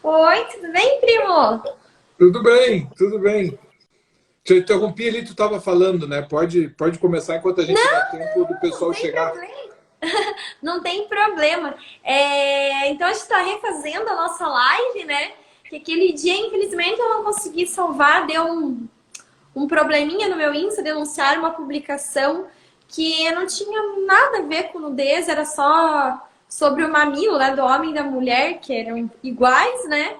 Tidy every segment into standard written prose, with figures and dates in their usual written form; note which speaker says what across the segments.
Speaker 1: Oi, tudo bem, primo?
Speaker 2: Tudo bem, tudo bem. Te interrompi ali, tu estava falando, né? Pode começar enquanto a gente dá tempo do
Speaker 1: Não
Speaker 2: pessoal
Speaker 1: tem
Speaker 2: chegar.
Speaker 1: problema. Não tem problema. Então a gente está refazendo a nossa live, né? Que aquele dia, infelizmente, eu não consegui salvar, deu um probleminha no meu Insta, denunciar uma publicação que não tinha nada a ver com nudez, era só sobre o mamilo, né, do homem e da mulher, que eram iguais, né?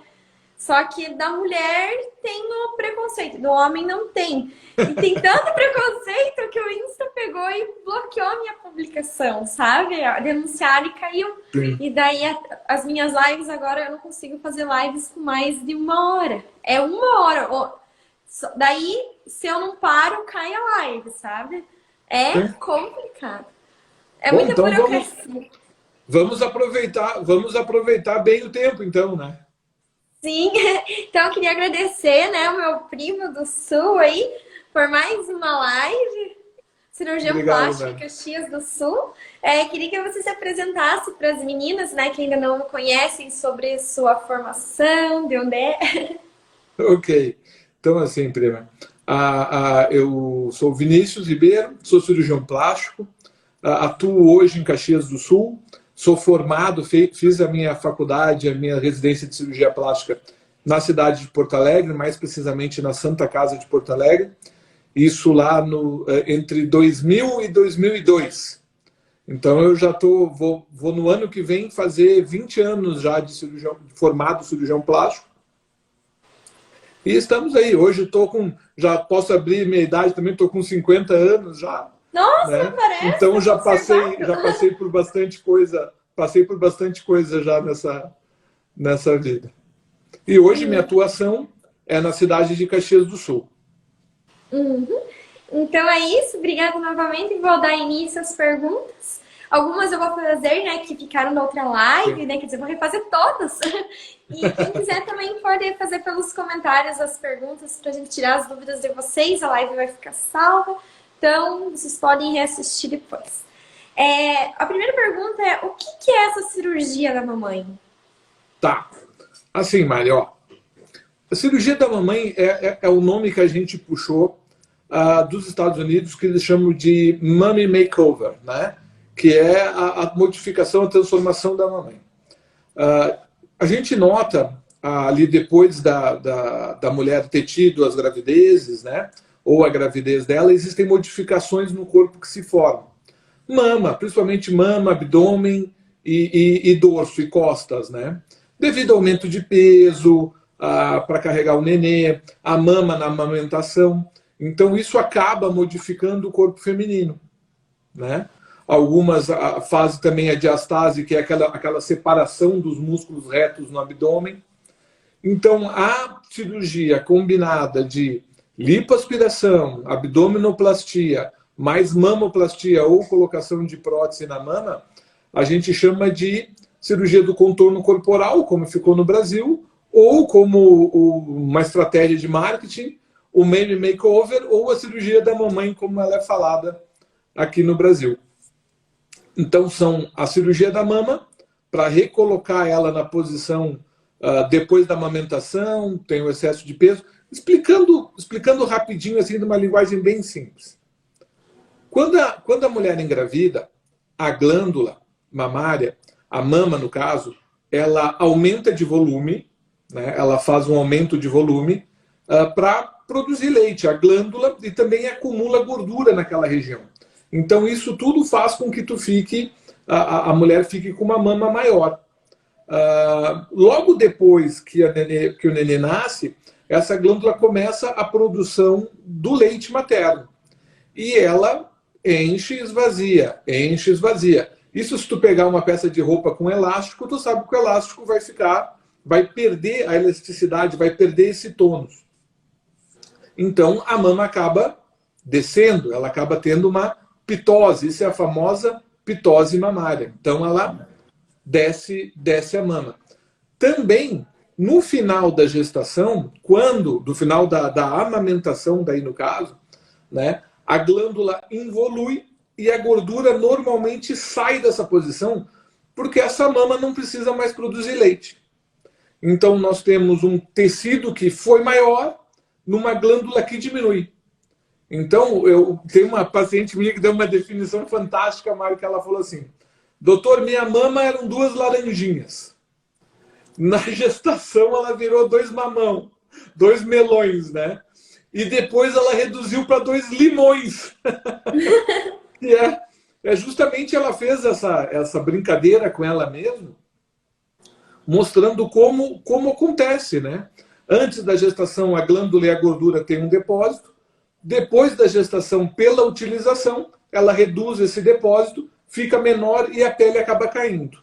Speaker 1: Só que da mulher tem o preconceito, do homem não tem. E tem tanto preconceito que o Insta pegou e bloqueou a minha publicação, sabe? Denunciaram e caiu.
Speaker 2: Sim.
Speaker 1: E daí as minhas lives agora eu não consigo fazer lives com mais de 1 hora. É 1 hora. Daí, se eu não paro, cai a live, sabe? É
Speaker 2: Sim.
Speaker 1: complicado. É
Speaker 2: Bom,
Speaker 1: muita
Speaker 2: então
Speaker 1: burocracia.
Speaker 2: vamos aproveitar bem o tempo, então, né?
Speaker 1: Sim, então eu queria agradecer, né, o meu primo do Sul aí por mais uma live, cirurgião
Speaker 2: Obrigado,
Speaker 1: plástica
Speaker 2: né?
Speaker 1: Caxias do Sul. Queria que você se apresentasse para as meninas, né, que ainda não conhecem sobre sua formação, de onde é.
Speaker 2: Ok. Então, assim, prima, eu sou Vinícius Ribeiro, sou cirurgião plástico, atuo hoje em Caxias do Sul, sou formado, fiz a minha faculdade, a minha residência de cirurgia plástica na cidade de Porto Alegre, mais precisamente na Santa Casa de Porto Alegre, isso lá entre 2000 e 2002. Então eu já vou no ano que vem fazer 20 anos já de formado cirurgião plástico. E estamos aí. Hoje já posso abrir minha idade também, estou com 50 anos já,
Speaker 1: Nossa,
Speaker 2: né?
Speaker 1: parece,
Speaker 2: Então
Speaker 1: tá conservado.
Speaker 2: já passei por bastante coisa já nessa vida. E hoje minha atuação é na cidade de Caxias do Sul.
Speaker 1: Uhum. Então é isso, obrigada novamente. Vou dar início às perguntas. Algumas eu vou fazer, né, que ficaram na outra live,
Speaker 2: Sim.
Speaker 1: né, quer dizer, vou refazer todas. E quem quiser também pode fazer pelos comentários as perguntas para a gente tirar as dúvidas de vocês. A live vai ficar salva, então vocês podem reassistir depois. A primeira pergunta é: o que é essa cirurgia da mamãe?
Speaker 2: Tá. Assim, Mari, ó, a cirurgia da mamãe é o nome que a gente puxou dos Estados Unidos, que eles chamam de Mommy Makeover, né? Que é a modificação, a transformação da mamãe. A gente nota ali depois da mulher ter tido as gravidezes, né? Ou a gravidez dela, existem modificações no corpo que se formam. Mama, principalmente mama, abdômen e dorso e costas, né? Devido ao aumento de peso, para carregar o nenê, a mama na amamentação. Então, isso acaba modificando o corpo feminino, né? Algumas fazem também a diastase, que é aquela separação dos músculos retos no abdômen. Então, a cirurgia combinada de lipoaspiração, abdominoplastia, mais mamoplastia ou colocação de prótese na mama, a gente chama de cirurgia do contorno corporal, como ficou no Brasil, ou como uma estratégia de marketing, o Mammy Makeover, ou a cirurgia da mamãe, como ela é falada aqui no Brasil. Então, são a cirurgia da mama, para recolocar ela na posição depois da amamentação, tem o excesso de peso, explicando rapidinho, assim, de uma linguagem bem simples. Quando a mulher engravida, a glândula mamária, a mama no caso, ela aumenta de volume, né? Ela faz um aumento de volume para produzir leite, a glândula, e também acumula gordura naquela região. Então isso tudo faz com que a mulher fique com uma mama maior. Logo depois que o nenê nasce, essa glândula começa a produção do leite materno. E ela enche e esvazia, enche e esvazia. Isso, se tu pegar uma peça de roupa com elástico, tu sabe que o elástico vai perder a elasticidade, vai perder esse tônus. Então a mama acaba descendo, ela acaba tendo uma pitose, isso é a famosa pitose mamária. Então ela desce a mama. Também, no final da gestação, do final da amamentação, daí no caso, né, a glândula involui e a gordura normalmente sai dessa posição porque essa mama não precisa mais produzir leite. Então, nós temos um tecido que foi maior numa glândula que diminui. Então, eu tenho uma paciente minha que deu uma definição fantástica, Mário, que ela falou assim: doutor, minha mama eram 2 laranjinhas. Na gestação, ela virou 2 mamão, 2 melões, né? E depois ela reduziu para 2 limões. E justamente ela fez essa brincadeira com ela mesma, mostrando como acontece, né? Antes da gestação, a glândula e a gordura têm um depósito. Depois da gestação, pela utilização, ela reduz esse depósito, fica menor e a pele acaba caindo.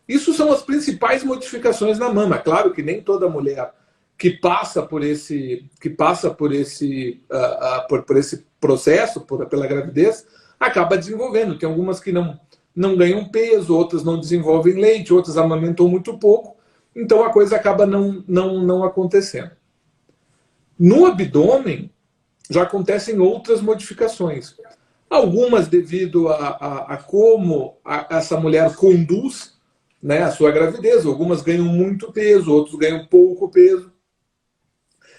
Speaker 2: Isso são as principais modificações na mama. Claro que nem toda mulher que passa por esse processo, pela gravidez, acaba desenvolvendo. Tem algumas que não ganham peso, outras não desenvolvem leite, outras amamentam muito pouco. Então a coisa acaba não acontecendo. No abdômen, já acontecem outras modificações. Algumas devido a como essa mulher conduz, né, a sua gravidez. Algumas ganham muito peso, outros ganham pouco peso.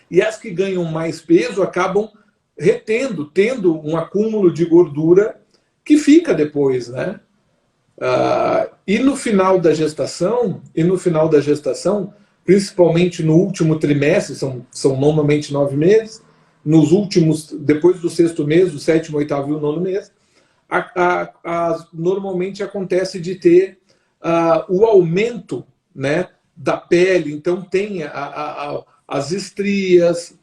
Speaker 2: E as que ganham mais peso acabam tendo um acúmulo de gordura que fica depois, né? E no final da gestação, principalmente no último trimestre, são normalmente 9 meses, nos últimos, depois do 6º mês, o 7º, 8º e o 9º mês, normalmente acontece de ter o aumento, né, da pele. Então tem as estrias,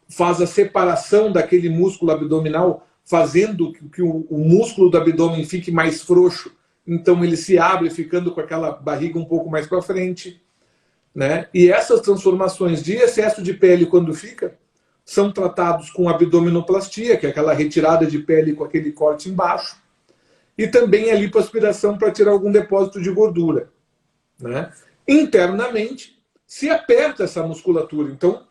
Speaker 2: faz a separação daquele músculo abdominal, fazendo que o músculo do abdômen fique mais frouxo. Então ele se abre, ficando com aquela barriga um pouco mais para frente, né? E essas transformações de excesso de pele, quando fica, são tratados com abdominoplastia, que é aquela retirada de pele com aquele corte embaixo, e também a lipoaspiração para tirar algum depósito de gordura, né? Internamente, se aperta essa musculatura. Então,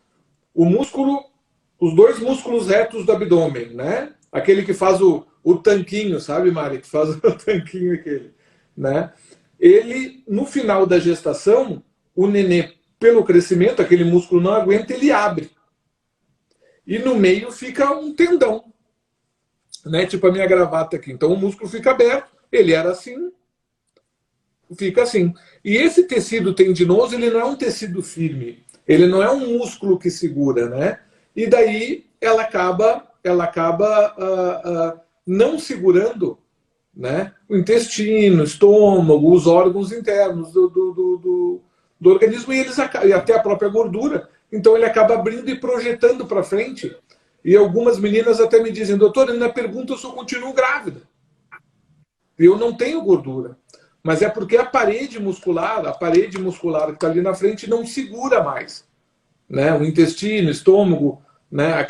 Speaker 2: os 2 músculos retos do abdômen, né? Aquele que faz o tanquinho, sabe, Mari? Que faz o tanquinho aquele, né? Ele, no final da gestação, o nenê, pelo crescimento, aquele músculo não aguenta, ele abre. E no meio fica um tendão, né? Tipo a minha gravata aqui. Então o músculo fica aberto, ele era assim, fica assim. E esse tecido tendinoso, ele não é um tecido firme, ele não é um músculo que segura, né? E daí ela acaba não segurando, né, o intestino, o estômago, os órgãos internos do organismo, e até a própria gordura. Então ele acaba abrindo e projetando para frente. E algumas meninas até me dizem: doutor, na pergunta eu só continuo grávida. Eu não tenho gordura. Mas é porque a parede muscular que está ali na frente não segura mais, né? O intestino, o estômago, né?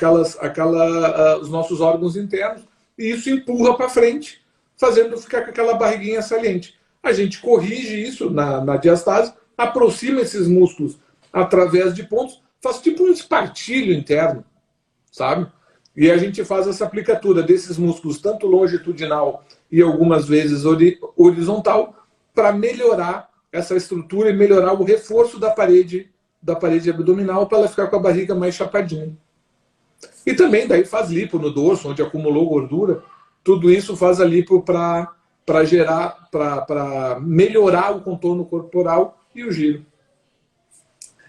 Speaker 2: Os nossos órgãos internos. E isso empurra para frente, fazendo ficar com aquela barriguinha saliente. A gente corrige isso na diastase, aproxima esses músculos através de pontos, faz tipo um espartilho interno, sabe? E a gente faz essa aplicatura desses músculos, tanto longitudinal e algumas vezes horizontal, para melhorar essa estrutura e melhorar o reforço da parede abdominal, para ela ficar com a barriga mais chapadinha. E também daí faz lipo no dorso, onde acumulou gordura. Tudo isso faz a lipo para melhorar o contorno corporal e o giro.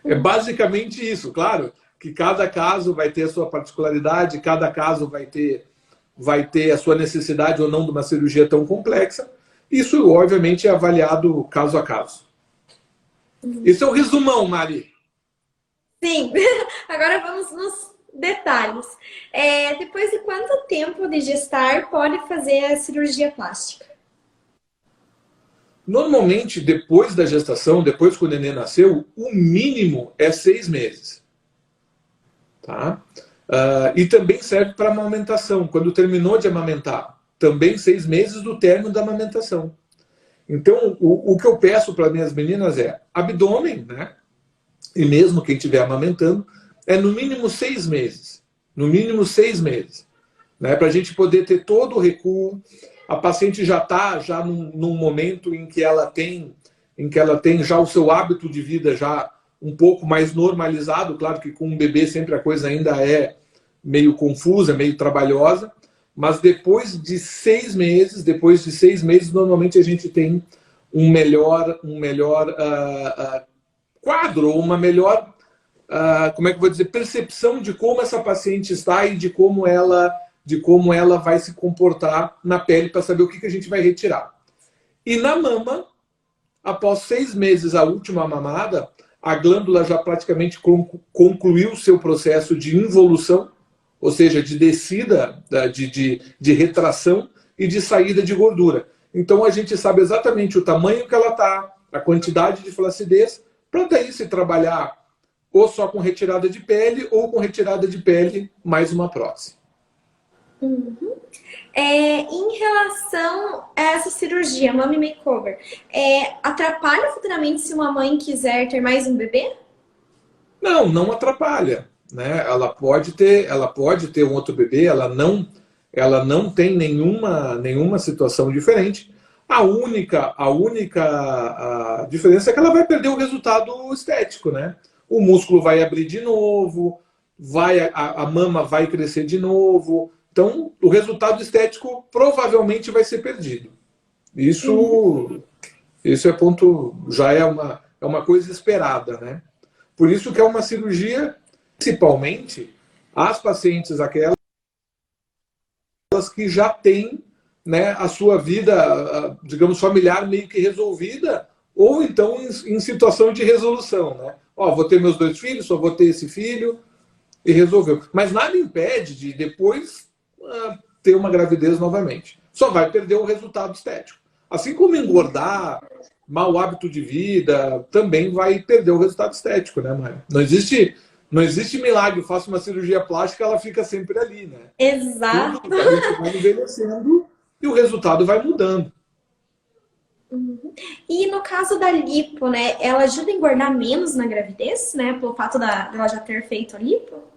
Speaker 2: É basicamente isso. Claro que cada caso vai ter a sua particularidade, cada caso vai ter a sua necessidade ou não de uma cirurgia tão complexa. Isso, obviamente, é avaliado caso a caso. Esse é o resumão, Mari.
Speaker 1: Sim. Agora vamos nos detalhes. Depois de quanto tempo de gestar pode fazer a cirurgia plástica?
Speaker 2: Normalmente, depois da gestação, depois que o neném nasceu, o mínimo é 6 meses. Tá? E também serve para amamentação. Quando terminou de amamentar, também 6 meses do término da amamentação. Então, o que eu peço para minhas meninas é abdômen, né? E mesmo quem estiver amamentando, é no mínimo 6 meses. No mínimo 6 meses. Né? Para a gente poder ter todo o recuo. A paciente já está num momento em que ela tem em que ela tem já o seu hábito de vida já um pouco mais normalizado. Claro que com um bebê sempre a coisa ainda é meio confusa, meio trabalhosa, mas depois de 6 meses, normalmente a gente tem um melhor quadro, uma melhor, como é que eu vou dizer, percepção de como essa paciente está e de como ela vai se comportar na pele para saber o que a gente vai retirar. E na mama, após 6 meses, a última mamada, a glândula já praticamente concluiu o seu processo de involução, ou seja, de descida, de retração e de saída de gordura. Então a gente sabe exatamente o tamanho que ela está, a quantidade de flacidez, para daí se trabalhar ou só com retirada de pele ou com retirada de pele mais uma prótese.
Speaker 1: Uhum. Em relação a essa cirurgia, Mommy Makeover, atrapalha futuramente se uma mãe quiser ter mais um bebê?
Speaker 2: Não, não atrapalha, né? Ela pode ter um outro bebê, ela não tem nenhuma situação diferente. A única diferença é que ela vai perder o resultado estético, né? O músculo vai abrir de novo, a mama vai crescer de novo. Então, o resultado estético provavelmente vai ser perdido. Isso é ponto, já é uma coisa esperada, né? Por isso que é uma cirurgia, principalmente, as pacientes aquelas que já têm, né, a sua vida, digamos, familiar meio que resolvida, ou então em situação de resolução, né? Ó, vou ter meus 2 filhos, só vou ter esse filho, e resolveu. Mas nada impede de depois ter uma gravidez novamente. Só vai perder o resultado estético. Assim como engordar, mau hábito de vida, também vai perder o resultado estético, né, Maia? Não existe milagre. Faça uma cirurgia plástica, ela fica sempre ali, né?
Speaker 1: Exato.
Speaker 2: Tudo, a gente vai envelhecendo e o resultado vai mudando.
Speaker 1: Uhum. E no caso da lipo, né, ela ajuda a engordar menos na gravidez, né, pelo fato dela já ter feito a lipo?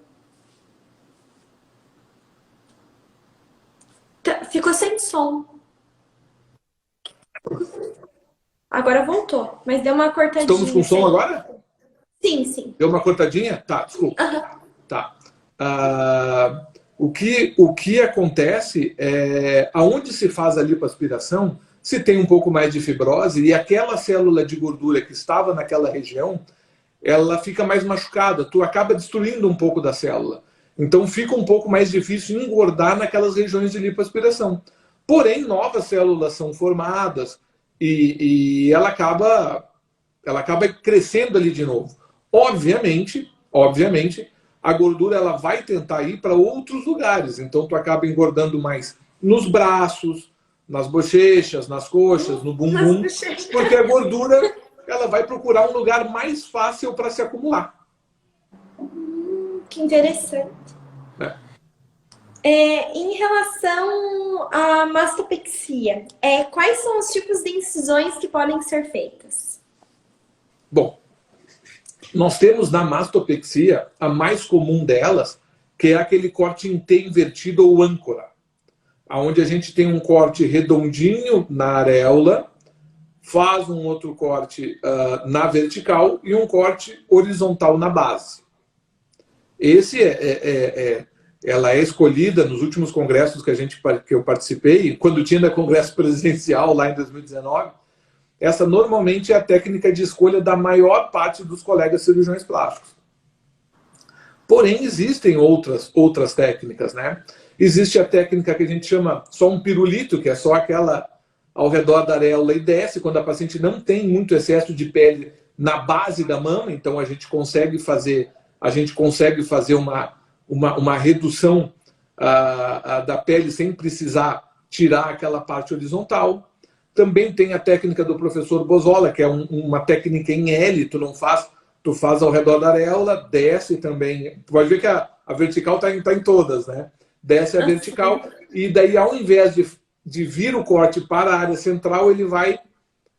Speaker 1: Ficou sem som. Agora voltou, mas deu uma cortadinha.
Speaker 2: Estamos com som agora?
Speaker 1: Sim, sim.
Speaker 2: Deu uma cortadinha? Tá, desculpa.
Speaker 1: Uhum.
Speaker 2: Tá. O que acontece é, aonde se faz a lipoaspiração, se tem um pouco mais de fibrose e aquela célula de gordura que estava naquela região, ela fica mais machucada, tu acaba destruindo um pouco da célula. Então fica um pouco mais difícil engordar naquelas regiões de lipoaspiração. Porém, novas células são formadas e ela acaba crescendo ali de novo. Obviamente, a gordura ela vai tentar ir para outros lugares. Então tu acaba engordando mais nos braços, nas bochechas, nas coxas, no bumbum, porque a gordura ela vai procurar um lugar mais fácil para se acumular.
Speaker 1: Que interessante. Em relação à mastopexia, quais são os tipos de incisões que podem ser feitas?
Speaker 2: Bom, nós temos na mastopexia, a mais comum delas, que é aquele corte em T invertido ou âncora, onde a gente tem um corte redondinho na areola, faz um outro corte na vertical e um corte horizontal na base. Ela é escolhida nos últimos congressos que eu participei, quando tinha congresso presencial lá em 2019, essa normalmente é a técnica de escolha da maior parte dos colegas cirurgiões plásticos. Porém, existem outras técnicas, né? Existe a técnica que a gente chama só um pirulito, que é só aquela ao redor da areola e desce, quando a paciente não tem muito excesso de pele na base da mama, então a gente consegue fazer uma redução da pele sem precisar tirar aquela parte horizontal. Também tem a técnica do professor Bozola, que é uma técnica em L, tu faz ao redor da areola, desce também. Tu pode ver que a vertical tá em todas, né? Desce a vertical e daí ao invés de vir o corte para a área central,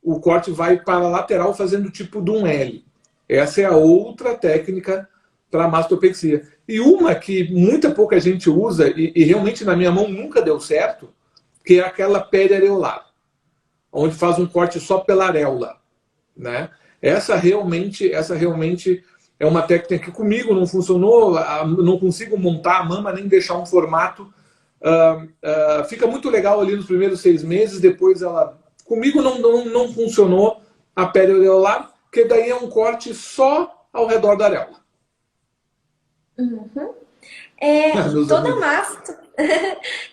Speaker 2: o corte vai para a lateral fazendo tipo de um L. Essa é a outra técnica para mastopexia. E uma que muita pouca gente usa, e realmente na minha mão nunca deu certo, que é aquela periareolar, onde faz um corte só pela areola. né? Essa realmente é uma técnica que comigo não funcionou, não consigo montar a mama nem deixar um formato. Fica muito legal ali nos primeiros 6 meses, depois ela... Comigo não funcionou a pele areolar, porque daí é um corte só ao redor da areola.
Speaker 1: Uhum. E
Speaker 2: Meus
Speaker 1: toda
Speaker 2: amigos,
Speaker 1: mastro,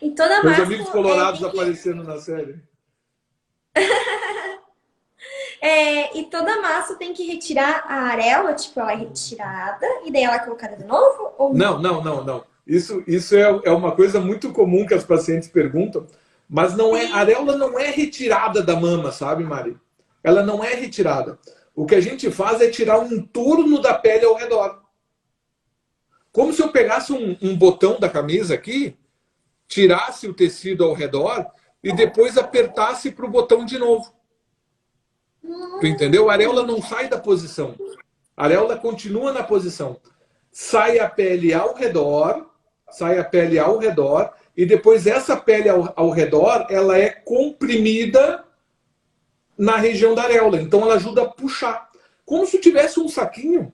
Speaker 1: e toda
Speaker 2: meus
Speaker 1: mastro
Speaker 2: amigos colorados
Speaker 1: tem que,
Speaker 2: aparecendo na série.
Speaker 1: e toda massa tem que retirar a areola, tipo, ela é retirada e daí ela é colocada de novo ou
Speaker 2: Não,
Speaker 1: não?
Speaker 2: não, não, não. Isso é uma coisa muito comum que as pacientes perguntam, mas não é, a
Speaker 1: Sim.
Speaker 2: areola não é retirada da mama, sabe, Mari? Ela não é retirada. O que a gente faz é tirar um entorno da pele ao redor. Como se eu pegasse um botão da camisa aqui, tirasse o tecido ao redor e depois apertasse para o botão de novo. Tu entendeu? A areola não sai da posição. A areola continua na posição. Sai a pele ao redor, sai a pele ao redor, e depois essa pele ao redor, ela é comprimida na região da areola. Então ela ajuda a puxar. Como se tivesse um saquinho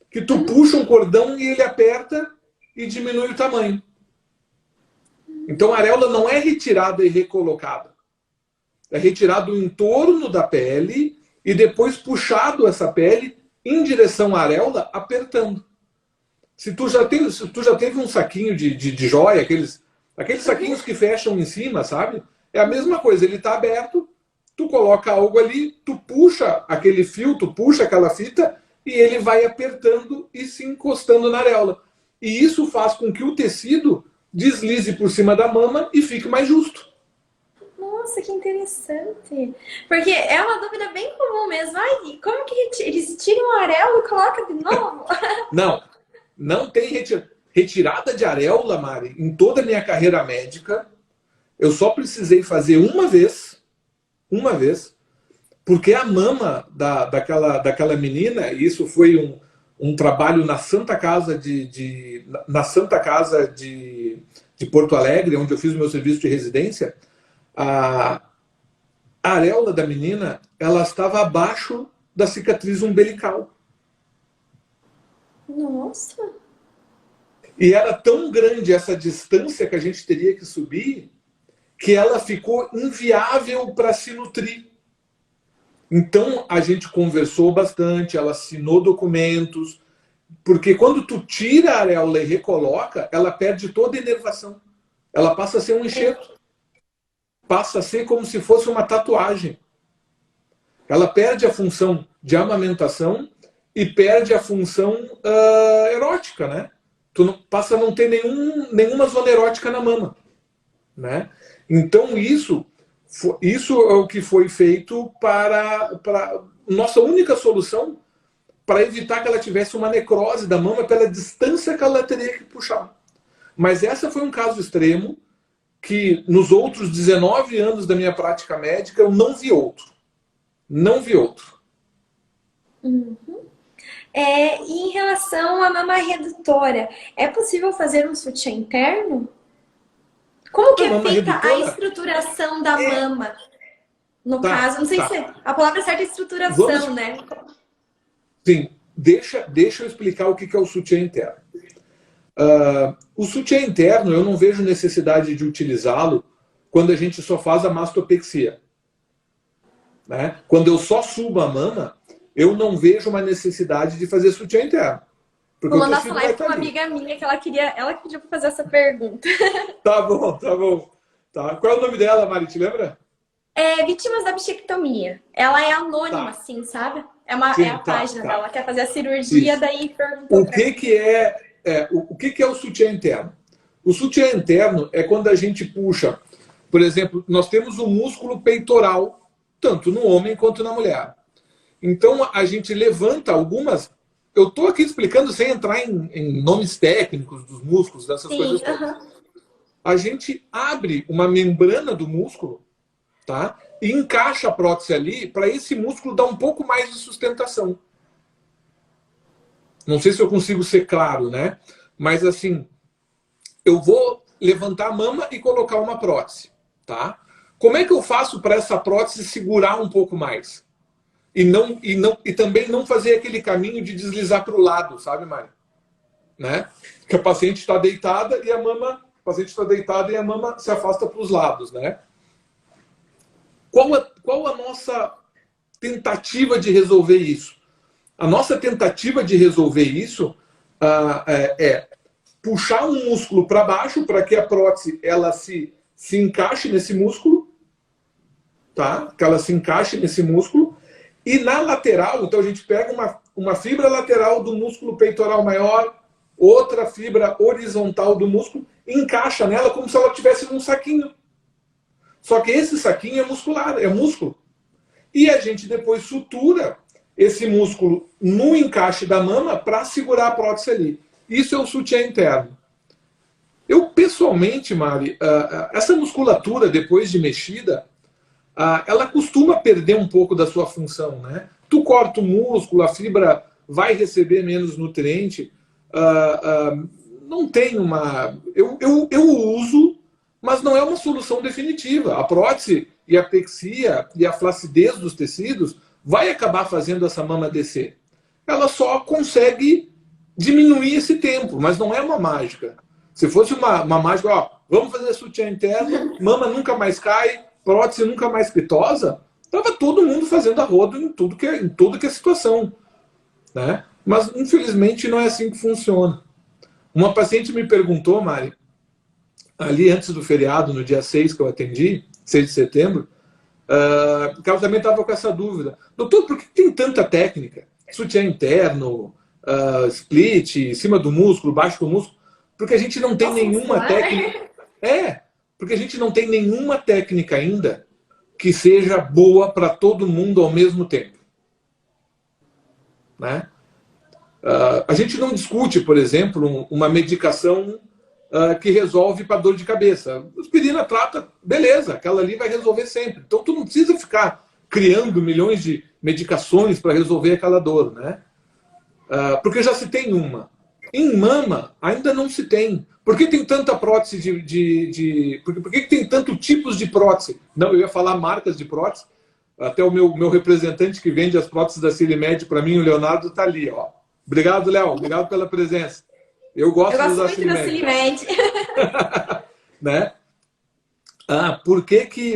Speaker 2: que tu puxa um cordão e ele aperta e diminui o tamanho. Então a areola não é retirada e recolocada. É retirado o entorno da pele e depois puxado essa pele em direção à areola, apertando. Se tu já teve um saquinho de joia, aqueles saquinhos que fecham em cima, sabe? É a mesma coisa, ele está aberto, tu coloca algo ali, tu puxa aquele fio, tu puxa aquela fita e ele vai apertando e se encostando na areola. E isso faz com que o tecido deslize por cima da mama e fique mais justo.
Speaker 1: Nossa, que interessante. Porque é uma dúvida bem comum mesmo. Ai, como que eles tiram a areola e colocam de novo?
Speaker 2: Não, não tem retirada de areola, Mari. Em toda a minha carreira médica, eu só precisei fazer uma vez, porque a mama daquela menina, e isso foi um trabalho na Santa Casa de Porto Alegre, onde eu fiz o meu serviço de residência, a areola da menina, ela estava abaixo da cicatriz umbilical.
Speaker 1: Nossa.
Speaker 2: E era tão grande essa distância que a gente teria que subir, que ela ficou inviável para se nutrir. Então a gente conversou bastante, ela assinou documentos, porque quando tu tira a areola e recoloca, ela perde toda a inervação. Ela passa a ser um enxerto. Passa a ser como se fosse uma tatuagem. Ela perde a função de amamentação e perde a função erótica, né? Tu passa a não ter nenhuma zona erótica na mama, né? Então isso é o que foi feito para nossa única solução para evitar que ela tivesse uma necrose da mama pela distância que ela teria que puxar. Mas essa foi um caso extremo que nos outros 19 anos da minha prática médica eu não vi outro. Não vi outro.
Speaker 1: Uhum. E em relação à mama redutora, é possível fazer um sutiã interno? Como que é feita a estruturação da mama? No caso, não sei se a palavra certa é estruturação, né?
Speaker 2: Sim, deixa eu explicar o que é o sutiã interno. O sutiã interno, eu não vejo necessidade de utilizá-lo quando a gente só faz a mastopexia. Né? Quando eu só subo a mama, eu não vejo uma necessidade de fazer sutiã interno.
Speaker 1: Vou mandar essa live para uma amiga minha que ela pediu para fazer essa pergunta.
Speaker 2: Tá bom, tá bom. Tá. Qual é o nome dela, Mari? Te lembra?
Speaker 1: Vítimas da bichectomia. Ela é anônima, assim, sabe? É a página dela. Ela quer fazer a cirurgia, isso. Daí perguntou.
Speaker 2: O que é o sutiã interno? O sutiã interno é quando a gente puxa, por exemplo, nós temos o músculo peitoral, tanto no homem quanto na mulher. Então a gente levanta algumas. Eu estou aqui explicando sem entrar em nomes técnicos dos músculos, dessas coisas todas. A gente abre uma membrana do músculo, tá? E encaixa a prótese ali para esse músculo dar um pouco mais de sustentação. Não sei se eu consigo ser claro, né? Mas assim, eu vou levantar a mama e colocar uma prótese, tá? Como é que eu faço para essa prótese segurar um pouco mais? E também não fazer aquele caminho de deslizar para o lado, sabe, Mari? Né? Que a paciente está deitada e a mama se afasta para os lados, né? Qual a nossa tentativa de resolver isso? A nossa tentativa de resolver isso é puxar um músculo para baixo para que a prótese ela se encaixe nesse músculo, tá? Que ela se encaixe nesse músculo. E na lateral, então a gente pega uma fibra lateral do músculo peitoral maior, outra fibra horizontal do músculo, encaixa nela como se ela tivesse num saquinho. Só que esse saquinho é muscular, é músculo. E a gente depois sutura esse músculo no encaixe da mama para segurar a prótese ali. Isso é o sutiã interno. Eu, pessoalmente, Mari, essa musculatura, depois de mexida, ela costuma perder um pouco da sua função, né? Tu corta o músculo, a fibra vai receber menos nutriente. Não tem uma... Eu uso, mas não é uma solução definitiva. A prótese e a pexia e a flacidez dos tecidos vai acabar fazendo essa mama descer. Ela só consegue diminuir esse tempo, mas não é uma mágica. Se fosse uma mágica, ó, vamos fazer sutiã interno, mama nunca mais cai, prótese nunca mais pitosa, estava todo mundo fazendo a rodo em tudo que é situação. Né? Mas, infelizmente, não é assim que funciona. Uma paciente me perguntou, Mari, ali antes do feriado, no dia 6 que eu atendi, 6 de setembro, que ela também estava com essa dúvida. Doutor, por que tem tanta técnica? Sutiã interno, split, em cima do músculo, baixo do músculo. Porque a gente não tem nenhuma técnica... porque a gente não tem nenhuma técnica ainda que seja boa para todo mundo ao mesmo tempo. Né? A gente não discute, por exemplo, uma medicação que resolve para dor de cabeça. Aspirina trata, beleza, aquela ali vai resolver sempre. Então tu não precisa ficar criando milhões de medicações para resolver aquela dor, né? Porque já se tem uma. Em mama, ainda não se tem. Por que tem tanta prótese por que tem tantos tipos de prótese? Não, eu ia falar marcas de prótese. Até o meu representante que vende as próteses da Silimed para mim, o Leonardo, está ali. Ó. Obrigado, Léo. Obrigado pela presença. Eu gosto de usar
Speaker 1: muito da Silimed.
Speaker 2: Né? Por que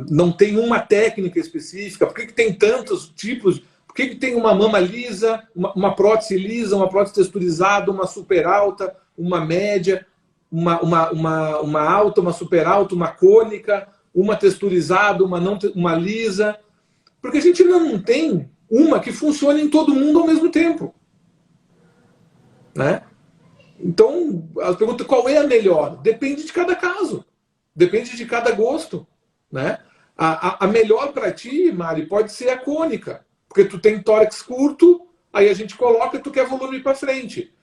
Speaker 2: não tem uma técnica específica? Por que tem tantos tipos? Por que tem uma mama lisa, uma prótese lisa, uma prótese texturizada, uma super alta, uma média, uma alta, uma super alta, uma cônica, uma texturizada, uma lisa? Porque a gente não tem uma que funcione em todo mundo ao mesmo tempo. Né? Então, a pergunta qual é a melhor? Depende de cada caso. Depende de cada gosto. Né? A melhor para ti, Mari, pode ser a cônica. Porque tu tem tórax curto, aí a gente coloca e tu quer volume para frente.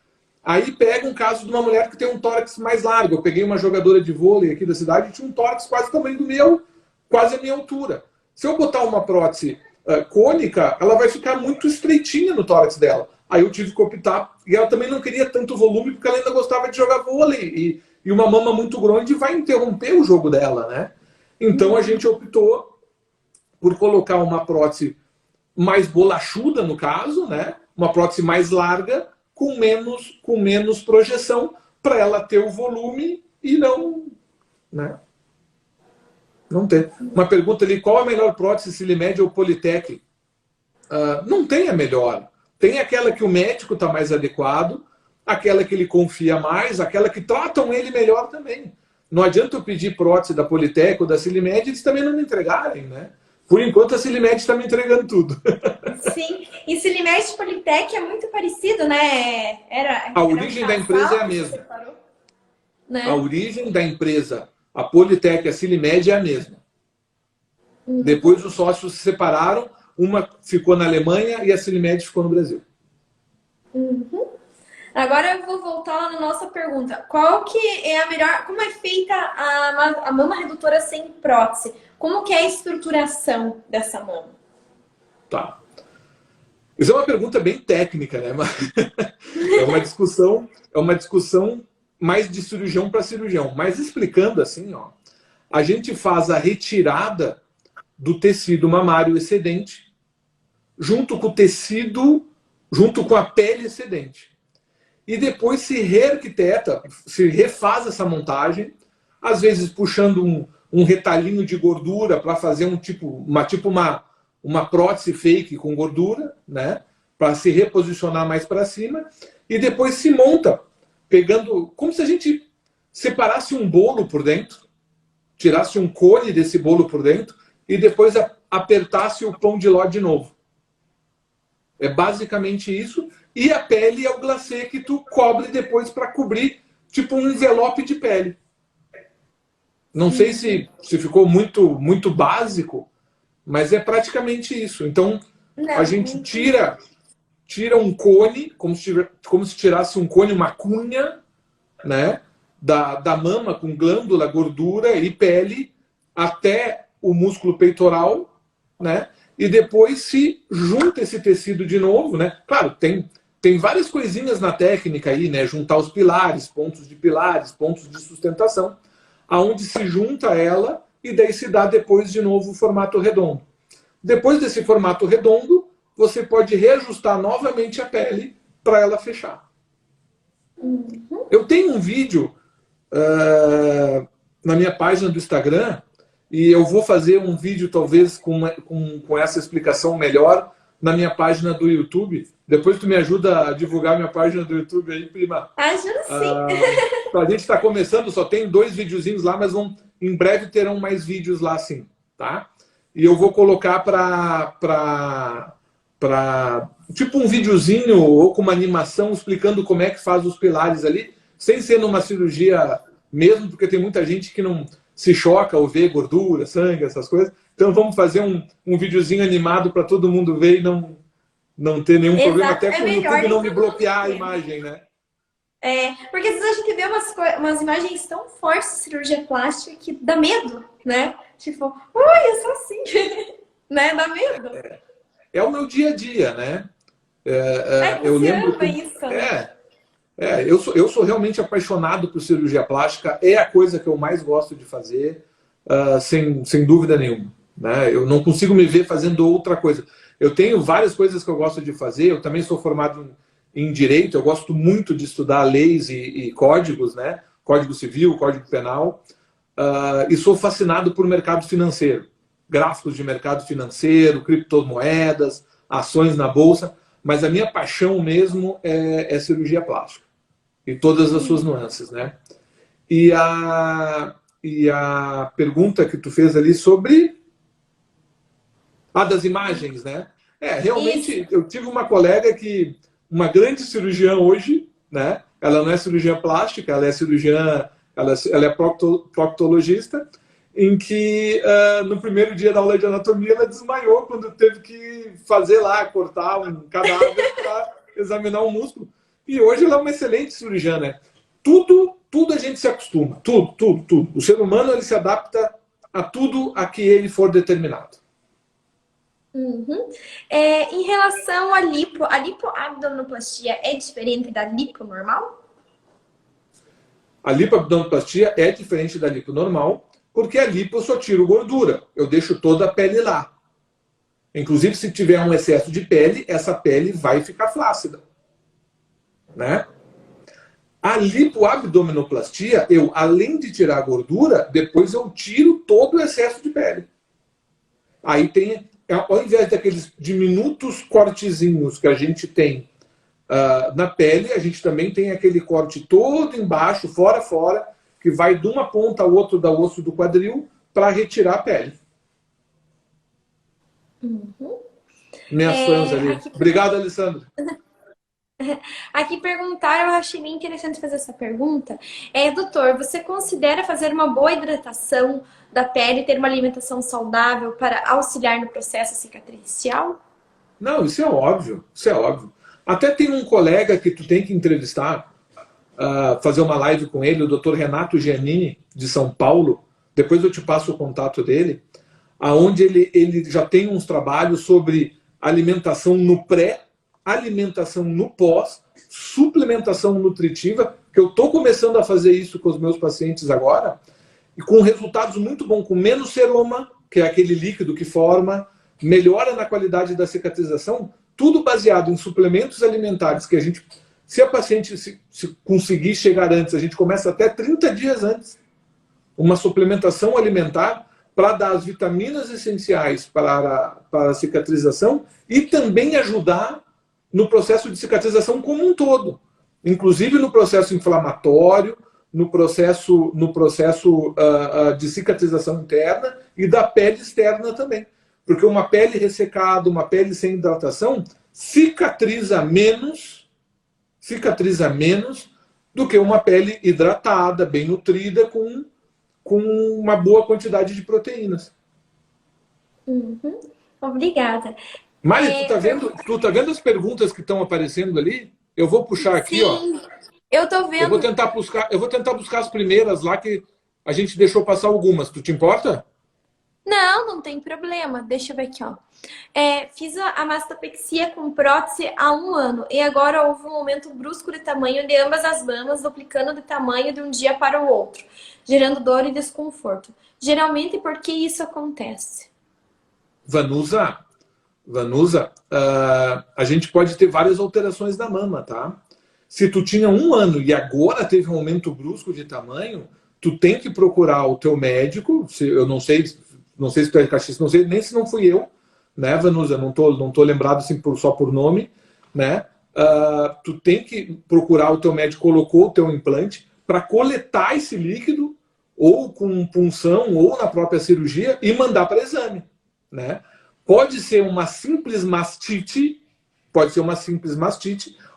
Speaker 2: Aí pega um caso de uma mulher que tem um tórax mais largo. Eu peguei uma jogadora de vôlei aqui da cidade e tinha um tórax quase o tamanho do meu, quase a minha altura. Se eu botar uma prótese cônica, ela vai ficar muito estreitinha no tórax dela. Aí eu tive que optar, e ela também não queria tanto volume, porque ela ainda gostava de jogar vôlei. E uma mama muito grande vai interromper o jogo dela, né? Então a gente optou por colocar uma prótese mais bolachuda, no caso, né? Uma prótese mais larga, com menos projeção, para ela ter o volume e não... Né? Não tem. Uma pergunta ali, qual a melhor prótese, Silimed ou Politec? Não tem a melhor. Tem aquela que o médico está mais adequado, aquela que ele confia mais, aquela que tratam ele melhor também. Não adianta eu pedir prótese da Politec ou da Silimed, eles também não me entregarem, né? Por enquanto a Silimed está me entregando tudo.
Speaker 1: Sim, e Silimed e Politec é muito parecido, né?
Speaker 2: A origem da empresa é a mesma.
Speaker 1: Né?
Speaker 2: A origem da empresa, a Politec e a Silimed é a mesma. Depois os sócios se separaram, uma ficou na Alemanha e a Silimed ficou no Brasil.
Speaker 1: Agora eu vou voltar lá na nossa pergunta. Qual que é a melhor... Como é feita a mama redutora sem prótese? Como que é a estruturação dessa mama?
Speaker 2: Tá. Isso é uma pergunta bem técnica, né? É uma discussão mais de cirurgião para cirurgião. Mas explicando assim, ó, a gente faz a retirada do tecido mamário excedente, junto com o tecido, junto com a pele excedente. E depois se rearquiteta, se refaz essa montagem, às vezes puxando um retalhinho de gordura para fazer uma prótese fake com gordura, né? Para se reposicionar mais para cima, e depois se monta, pegando, como se a gente separasse um bolo por dentro, tirasse um cone desse bolo por dentro, e depois apertasse o pão de ló de novo. É basicamente isso. E a pele é o glacê que tu cobre depois para cobrir, tipo um envelope de pele. Não sei se ficou muito básico, mas é praticamente isso. Então, a gente tira um cone, como se tirasse um cone, uma cunha, né, da mama com glândula, gordura e pele até o músculo peitoral, né? E depois se junta esse tecido de novo, né? Claro, tem várias coisinhas na técnica aí, né? Juntar os pilares, pontos de sustentação, aonde se junta ela e daí se dá depois de novo o formato redondo. Depois desse formato redondo, você pode reajustar novamente a pele para ela fechar. Eu tenho um vídeo na minha página do Instagram, e eu vou fazer um vídeo talvez com essa explicação melhor na minha página do YouTube. Depois tu me ajuda a divulgar minha página do YouTube aí, prima.
Speaker 1: Ajuda sim.
Speaker 2: A gente está começando, só tem 2 videozinhos lá, mas em breve terão mais vídeos lá sim, tá? E eu vou colocar tipo um videozinho ou com uma animação explicando como é que faz os pilares ali, sem ser numa cirurgia mesmo, porque tem muita gente que não se choca ao ver gordura, sangue, essas coisas. Então vamos fazer um videozinho animado para todo mundo ver e não ter nenhum problema, até para o YouTube não me bloquear a imagem, né?
Speaker 1: Porque às vezes a gente vê umas imagens tão fortes de cirurgia plástica que dá medo, né? Tipo, ui, eu sou assim, né? Dá medo.
Speaker 2: É o meu dia a dia, né?
Speaker 1: Eu lembro isso, né?
Speaker 2: Eu sou realmente apaixonado por cirurgia plástica, é a coisa que eu mais gosto de fazer, sem dúvida nenhuma, né? Eu não consigo me ver fazendo outra coisa. Eu tenho várias coisas que eu gosto de fazer, eu também sou formado em Direito, eu gosto muito de estudar leis e códigos, né? Código Civil, Código Penal, e sou fascinado por mercado financeiro, gráficos de mercado financeiro, criptomoedas, ações na bolsa, mas a minha paixão mesmo é cirurgia plástica. E todas as suas nuances, né? E a pergunta que tu fez ali sobre das imagens, né? Realmente, eu tive uma colega uma grande cirurgiã hoje, né? Ela não é cirurgiã plástica, ela é cirurgiã, ela é proctologista, em que no primeiro dia da aula de anatomia ela desmaiou quando teve que cortar um cadáver para examinar um músculo. E hoje ela é uma excelente cirurgiã, né? Tudo a gente se acostuma. Tudo. O ser humano ele se adapta a tudo a que ele for determinado.
Speaker 1: Em relação à lipoabdominoplastia é diferente da lipo normal?
Speaker 2: A lipoabdominoplastia é diferente da lipo normal, porque a lipo eu só tiro gordura. Eu deixo toda a pele lá. Inclusive, se tiver um excesso de pele, essa pele vai ficar flácida, né? A lipoabdominoplastia, além de tirar a gordura, depois eu tiro todo o excesso de pele. Aí tem, ao invés daqueles diminutos cortezinhos que a gente tem na pele, a gente também tem aquele corte todo embaixo, fora, que vai de uma ponta ao outro da osso do quadril para retirar a pele. Minhas fãs ali. Obrigado, Alessandro.
Speaker 1: Aqui perguntaram, eu achei bem interessante fazer essa pergunta. Doutor, você considera fazer uma boa hidratação da pele e ter uma alimentação saudável para auxiliar no processo cicatricial?
Speaker 2: Não, isso é óbvio. Até tem um colega que tu tem que entrevistar, fazer uma live com ele, o Dr. Renato Giannini, de São Paulo. Depois eu te passo o contato dele, aonde ele já tem uns trabalhos sobre alimentação no pré, alimentação no pós, suplementação nutritiva, que eu estou começando a fazer isso com os meus pacientes agora, e com resultados muito bons, com menos seroma, que é aquele líquido que forma, melhora na qualidade da cicatrização, tudo baseado em suplementos alimentares que a gente, se a paciente se conseguir chegar antes, a gente começa até 30 dias antes, uma suplementação alimentar para dar as vitaminas essenciais para a cicatrização e também ajudar no processo de cicatrização como um todo, inclusive no processo inflamatório, no processo de cicatrização interna e da pele externa também. Porque uma pele ressecada, uma pele sem hidratação, cicatriza menos do que uma pele hidratada, bem nutrida, com uma boa quantidade de proteínas.
Speaker 1: Uhum. Obrigada.
Speaker 2: Mari, tu tá vendo as perguntas que estão aparecendo ali? Eu vou puxar aqui,
Speaker 1: sim, ó. Eu tô vendo.
Speaker 2: Eu vou tentar buscar as primeiras lá que a gente deixou passar algumas. Tu te importa?
Speaker 1: Não tem problema. Deixa eu ver aqui, ó. Fiz a mastopexia com prótese há 1 ano e agora houve um aumento brusco de tamanho de ambas as mamas, duplicando de tamanho de um dia para o outro, gerando dor e desconforto. Geralmente, por que isso acontece?
Speaker 2: Vanusa, a gente pode ter várias alterações da mama, tá? Se tu tinha 1 ano e agora teve um aumento brusco de tamanho, tu tem que procurar o teu médico. Eu não sei se tu é cachista, não sei nem se não fui eu, né, Vanusa? Não tô lembrado assim só por nome, né? Tu tem que procurar o teu médico, colocou o teu implante para coletar esse líquido, ou com punção, ou na própria cirurgia, e mandar para exame, né? Pode ser uma simples mastite,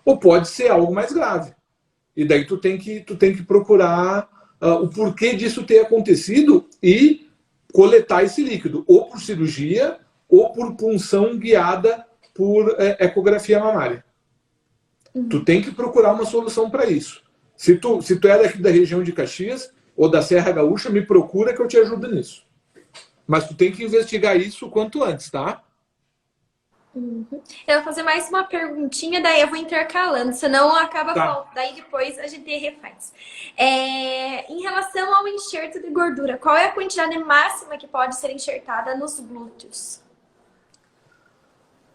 Speaker 2: ou pode ser algo mais grave. E daí tu tem que procurar o porquê disso ter acontecido e coletar esse líquido, ou por cirurgia, ou por punção guiada por ecografia mamária. Tu tem que procurar uma solução para isso. Se tu é daqui da região de Caxias ou da Serra Gaúcha, me procura que eu te ajudo nisso. Mas tu tem que investigar isso o quanto antes, tá?
Speaker 1: Uhum. Eu vou fazer mais uma perguntinha, daí eu vou intercalando, senão acaba
Speaker 2: Tá.
Speaker 1: daí depois a gente refaz. Em relação ao enxerto de gordura, qual é a quantidade máxima que pode ser enxertada nos glúteos?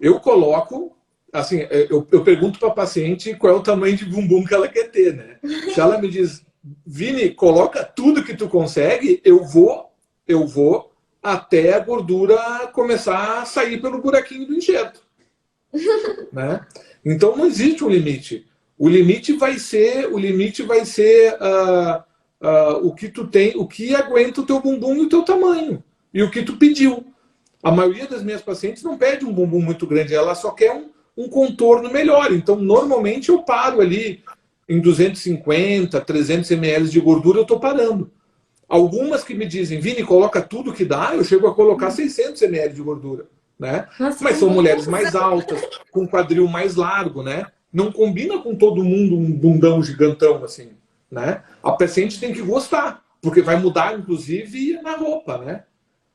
Speaker 2: Eu coloco, assim, eu pergunto para a paciente qual é o tamanho de bumbum que ela quer ter, né? Se ela me diz, Vini, coloca tudo que tu consegue, eu vou até a gordura começar a sair pelo buraquinho do enxerto. Né? Então não existe um limite. O limite vai ser o que tu tem, o que aguenta o teu bumbum e o teu tamanho. E o que tu pediu. A maioria das minhas pacientes não pede um bumbum muito grande, ela só quer um contorno melhor. Então, normalmente, eu paro ali em 250, 300 ml de gordura, eu estou parando. Algumas que me dizem, Vini, coloca tudo que dá, eu chego a colocar 600 ml de gordura. Né?
Speaker 1: Nossa,
Speaker 2: mas são mulheres mais altas, com quadril mais largo, né? Não combina com todo mundo um bundão gigantão assim, né? A paciente tem que gostar, porque vai mudar, inclusive, na roupa, né?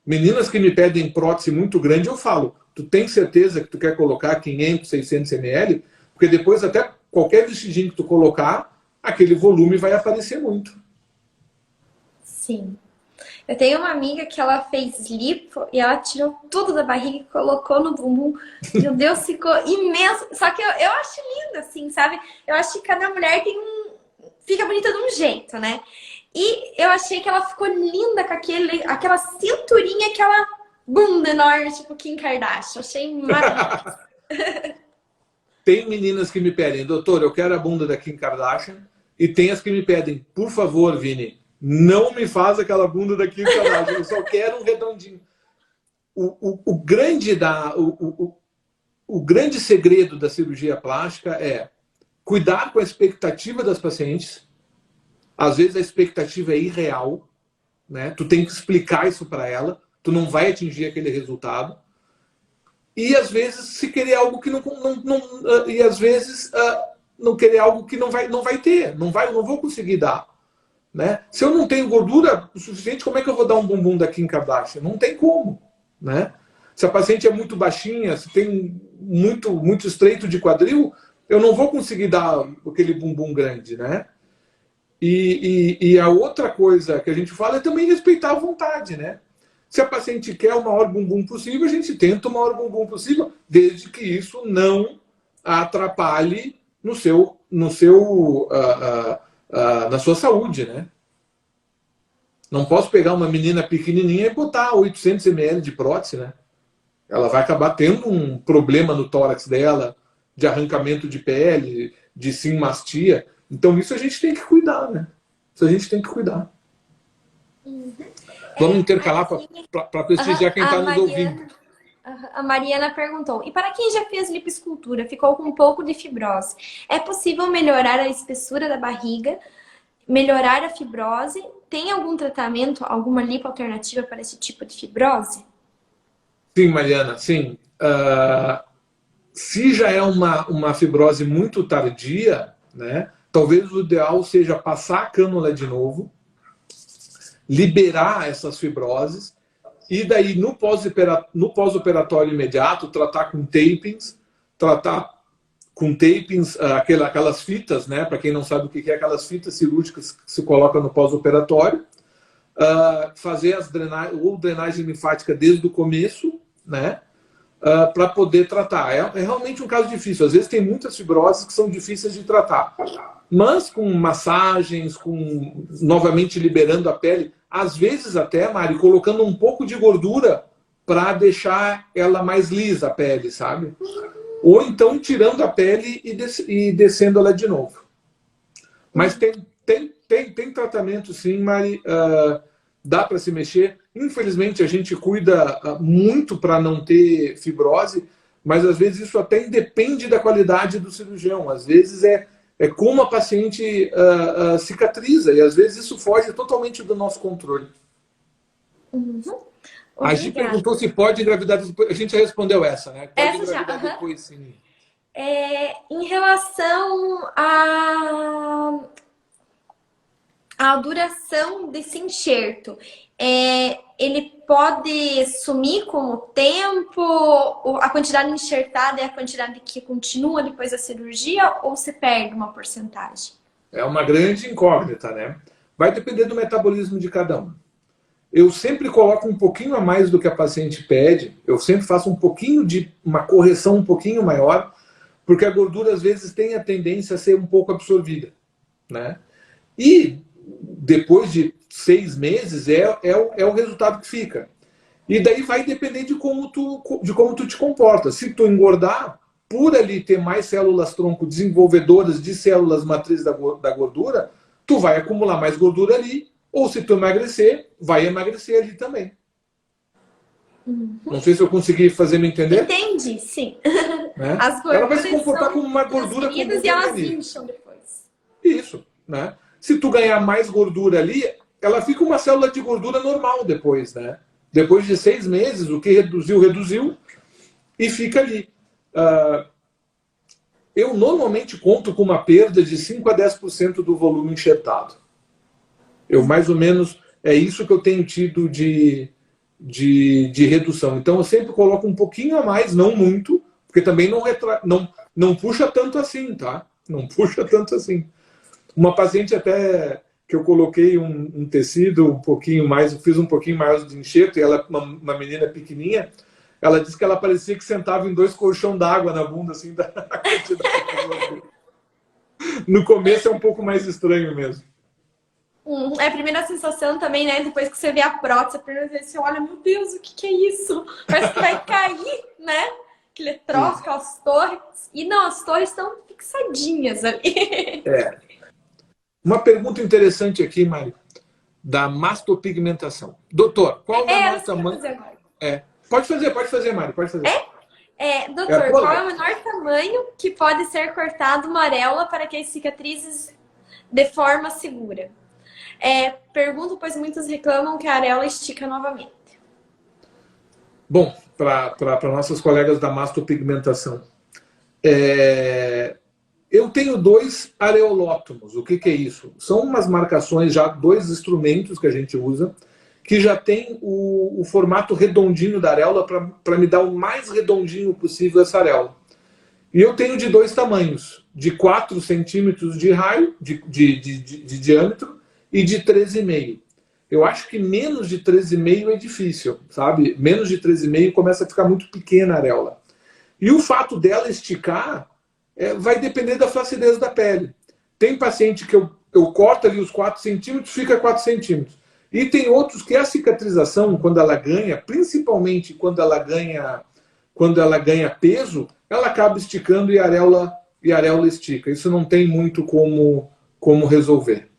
Speaker 2: Meninas que me pedem prótese muito grande, eu falo, tu tem certeza que tu quer colocar 500, 600 ml? Porque depois até qualquer vestidinho que tu colocar, aquele volume vai aparecer muito.
Speaker 1: Sim. Eu tenho uma amiga que ela fez lipo e ela tirou tudo da barriga e colocou no bumbum. Meu Deus, ficou imenso. Só que eu acho lindo, assim, sabe? Eu acho que cada mulher fica bonita de um jeito, né? E eu achei que ela ficou linda com aquela cinturinha, aquela bunda enorme, tipo Kim Kardashian. Achei maravilhoso.
Speaker 2: Tem meninas que me pedem, doutor, eu quero a bunda da Kim Kardashian. E tem as que me pedem, por favor, Vini, não me faz aquela bunda da Kim Kardashian, eu só quero um redondinho. O grande segredo da cirurgia plástica é cuidar com a expectativa das pacientes. Às vezes a expectativa é irreal, né? Tu tem que explicar isso para ela, tu não vai atingir aquele resultado. E às vezes se querer algo que não querer algo que não vai ter, não vou conseguir dar. Né? Se eu não tenho gordura o suficiente, como é que eu vou dar um bumbum da Kim Kardashian? Não tem como. Né? Se a paciente é muito baixinha, se tem muito estreito de quadril, eu não vou conseguir dar aquele bumbum grande. Né? E a outra coisa que a gente fala é também respeitar a vontade. Né? Se a paciente quer o maior bumbum possível, a gente tenta o maior bumbum possível, desde que isso não a atrapalhe na sua saúde, né? Não posso pegar uma menina pequenininha e botar 800 ml de prótese, né? Ela vai acabar tendo um problema no tórax dela, de arrancamento de pele, de sinmastia. Então isso a gente tem que cuidar, né? Isso a gente tem que cuidar. Vamos intercalar para prestigiar quem está nos ouvindo.
Speaker 1: A Mariana perguntou, e para quem já fez lipoescultura, ficou com um pouco de fibrose, é possível melhorar a espessura da barriga, melhorar a fibrose? Tem algum tratamento, alguma lipo alternativa para esse tipo de fibrose?
Speaker 2: Sim, Mariana, sim. Se já é uma fibrose muito tardia, né, talvez o ideal seja passar a cânula de novo, liberar essas fibroses, e daí no pós-operatório imediato tratar com tapings, aquelas fitas, né? Para quem não sabe o que é, aquelas fitas cirúrgicas que se coloca no pós-operatório, fazer drenagem linfática desde o começo, né? Para poder tratar. É realmente um caso difícil. Às vezes tem muitas fibroses que são difíceis de tratar. Mas com massagens, novamente liberando a pele, às vezes até, Mari, colocando um pouco de gordura para deixar ela mais lisa, a pele, sabe? Ou então tirando a pele e descendo ela de novo. Mas tem tratamento sim, Mari. Dá para se mexer. Infelizmente a gente cuida muito para não ter fibrose, mas às vezes isso até independe da qualidade do cirurgião. Às vezes é como a paciente cicatriza, e às vezes isso foge totalmente do nosso controle. A gente perguntou se pode engravidar depois. A gente já respondeu essa, né? Pode engravidar depois, sim.
Speaker 1: Em relação a duração desse enxerto, ele pode sumir com o tempo? A quantidade enxertada é a quantidade que continua depois da cirurgia, ou se perde uma porcentagem?
Speaker 2: É uma grande incógnita, né? Vai depender do metabolismo de cada um. Eu sempre coloco um pouquinho a mais do que a paciente pede, eu sempre faço uma correção um pouquinho maior, porque a gordura às vezes tem a tendência a ser um pouco absorvida, né? E depois de 6 meses é o resultado que fica. E daí vai depender de como tu te comporta. Se tu engordar, por ali ter mais células tronco desenvolvedoras de células matriz da gordura, tu vai acumular mais gordura ali. Ou se tu emagrecer, vai emagrecer ali também. Não sei se eu consegui fazer me entender.
Speaker 1: Entendi, sim.
Speaker 2: Né?
Speaker 1: As gorduras
Speaker 2: ela vai se comportar como uma gordura comum
Speaker 1: e elas incham depois.
Speaker 2: Isso, né? Se tu ganhar mais gordura ali, ela fica uma célula de gordura normal depois, né? Depois de 6 meses, o que reduziu e fica ali. Eu normalmente conto com uma perda de 5 a 10% do volume enxertado. Mais ou menos, é isso que eu tenho tido de redução. Então, eu sempre coloco um pouquinho a mais, não muito, porque também não puxa tanto assim, tá? Não puxa tanto assim. Uma paciente até que eu coloquei um tecido um pouquinho mais, fiz um pouquinho mais de enxerto, e ela, uma menina pequenininha, ela disse que ela parecia que sentava em 2 colchões d'água na bunda, assim, da quantidade. No começo é um pouco mais estranho mesmo.
Speaker 1: É a primeira sensação também, né? Depois que você vê a prótese, a primeira vez você olha, meu Deus, o que é isso? Parece que vai cair, né? Aquele troço, aquelas torres. E não, as torres estão fixadinhas ali.
Speaker 2: Uma pergunta interessante aqui, Mari, da mastopigmentação. Doutor, qual é o menor tamanho? Pode fazer, Mari, pode fazer.
Speaker 1: Doutor, qual é o menor tamanho que pode ser cortado uma areola para que as cicatrizes de forma segura? Pergunto, pois muitos reclamam que a areola estica novamente.
Speaker 2: Bom, para nossas colegas da mastopigmentação, eu tenho 2 areolótomos. O que é isso? São umas marcações, já 2 instrumentos que a gente usa, que já tem o formato redondinho da areola para me dar o mais redondinho possível essa areola. E eu tenho de 2 tamanhos, de 4 centímetros de raio, de diâmetro, e de 13,5. Eu acho que menos de 13,5 é difícil, sabe? Menos de 13,5 começa a ficar muito pequena a areola. E o fato dela esticar vai depender da flacidez da pele. Tem paciente que eu corto ali os 4 centímetros, fica 4 centímetros. E tem outros que a cicatrização, quando ela ganha, principalmente quando ela ganha peso, ela acaba esticando e a areola estica. Isso não tem muito como resolver.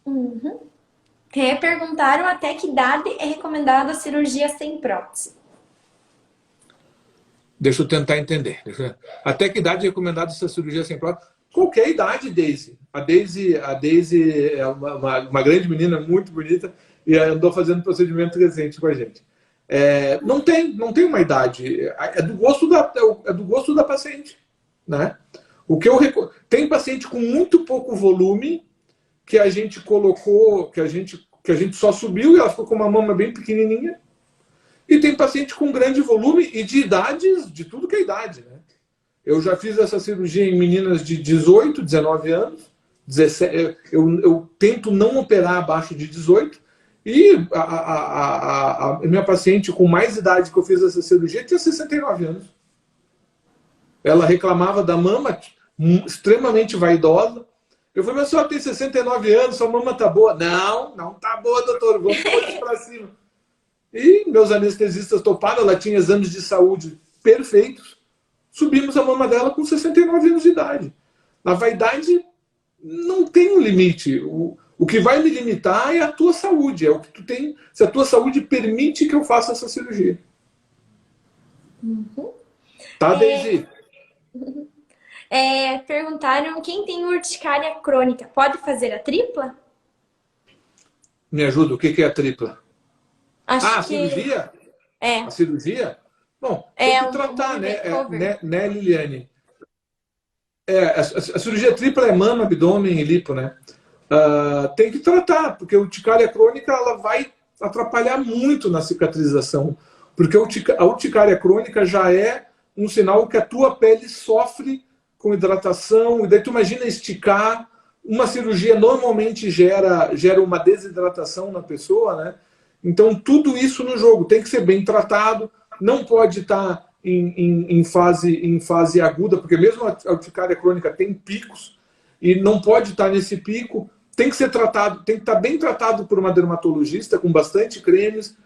Speaker 1: Uhum. Perguntaram até que idade é recomendada a cirurgia sem prótese.
Speaker 2: Deixa eu tentar entender. Até que idade é recomendada essa cirurgia sem prótese? Qualquer idade, Daisy. A Daisy é uma grande menina, muito bonita, e andou fazendo procedimento recente com a gente. Não tem uma idade. É do gosto da paciente. Né? Tem paciente com muito pouco volume que a gente colocou, que a gente só subiu e ela ficou com uma mama bem pequenininha. E tem paciente com grande volume e de idades, de tudo que é idade. Né? Eu já fiz essa cirurgia em meninas de 18, 19 anos. 17, eu tento não operar abaixo de 18. E a minha paciente com mais idade que eu fiz essa cirurgia tinha 69 anos. Ela reclamava da mama, extremamente vaidosa. Eu falei, mas a senhora tem 69 anos, sua mama tá boa. Não tá boa, doutor, vamos pôr isso pra cima. E meus anestesistas toparam, ela tinha exames de saúde perfeitos. Subimos a mama dela com 69 anos de idade. Na vaidade, não tem um limite. O que vai me limitar é a tua saúde. É o que tu tem. Se a tua saúde permite que eu faça essa cirurgia.
Speaker 1: Uhum.
Speaker 2: Tá, Daisy?
Speaker 1: Perguntaram quem tem urticária crônica pode fazer a tripla?
Speaker 2: Me ajuda, o que é a tripla?
Speaker 1: A
Speaker 2: cirurgia?
Speaker 1: É.
Speaker 2: A cirurgia? Bom, tem que tratar, né, Liliane? A cirurgia tripla é mama, abdômen e lipo, né? Tem que tratar, porque a urticária crônica ela vai atrapalhar muito na cicatrização. Porque a urticária crônica já é um sinal que a tua pele sofre com hidratação, e daí tu imagina esticar. Uma cirurgia normalmente gera uma desidratação na pessoa, né? Então, tudo isso no jogo tem que ser bem tratado, não pode estar em fase aguda, porque mesmo a urticária crônica tem picos, e não pode estar nesse pico, tem que ser tratado, tem que estar bem tratado por uma dermatologista, com bastante cremes,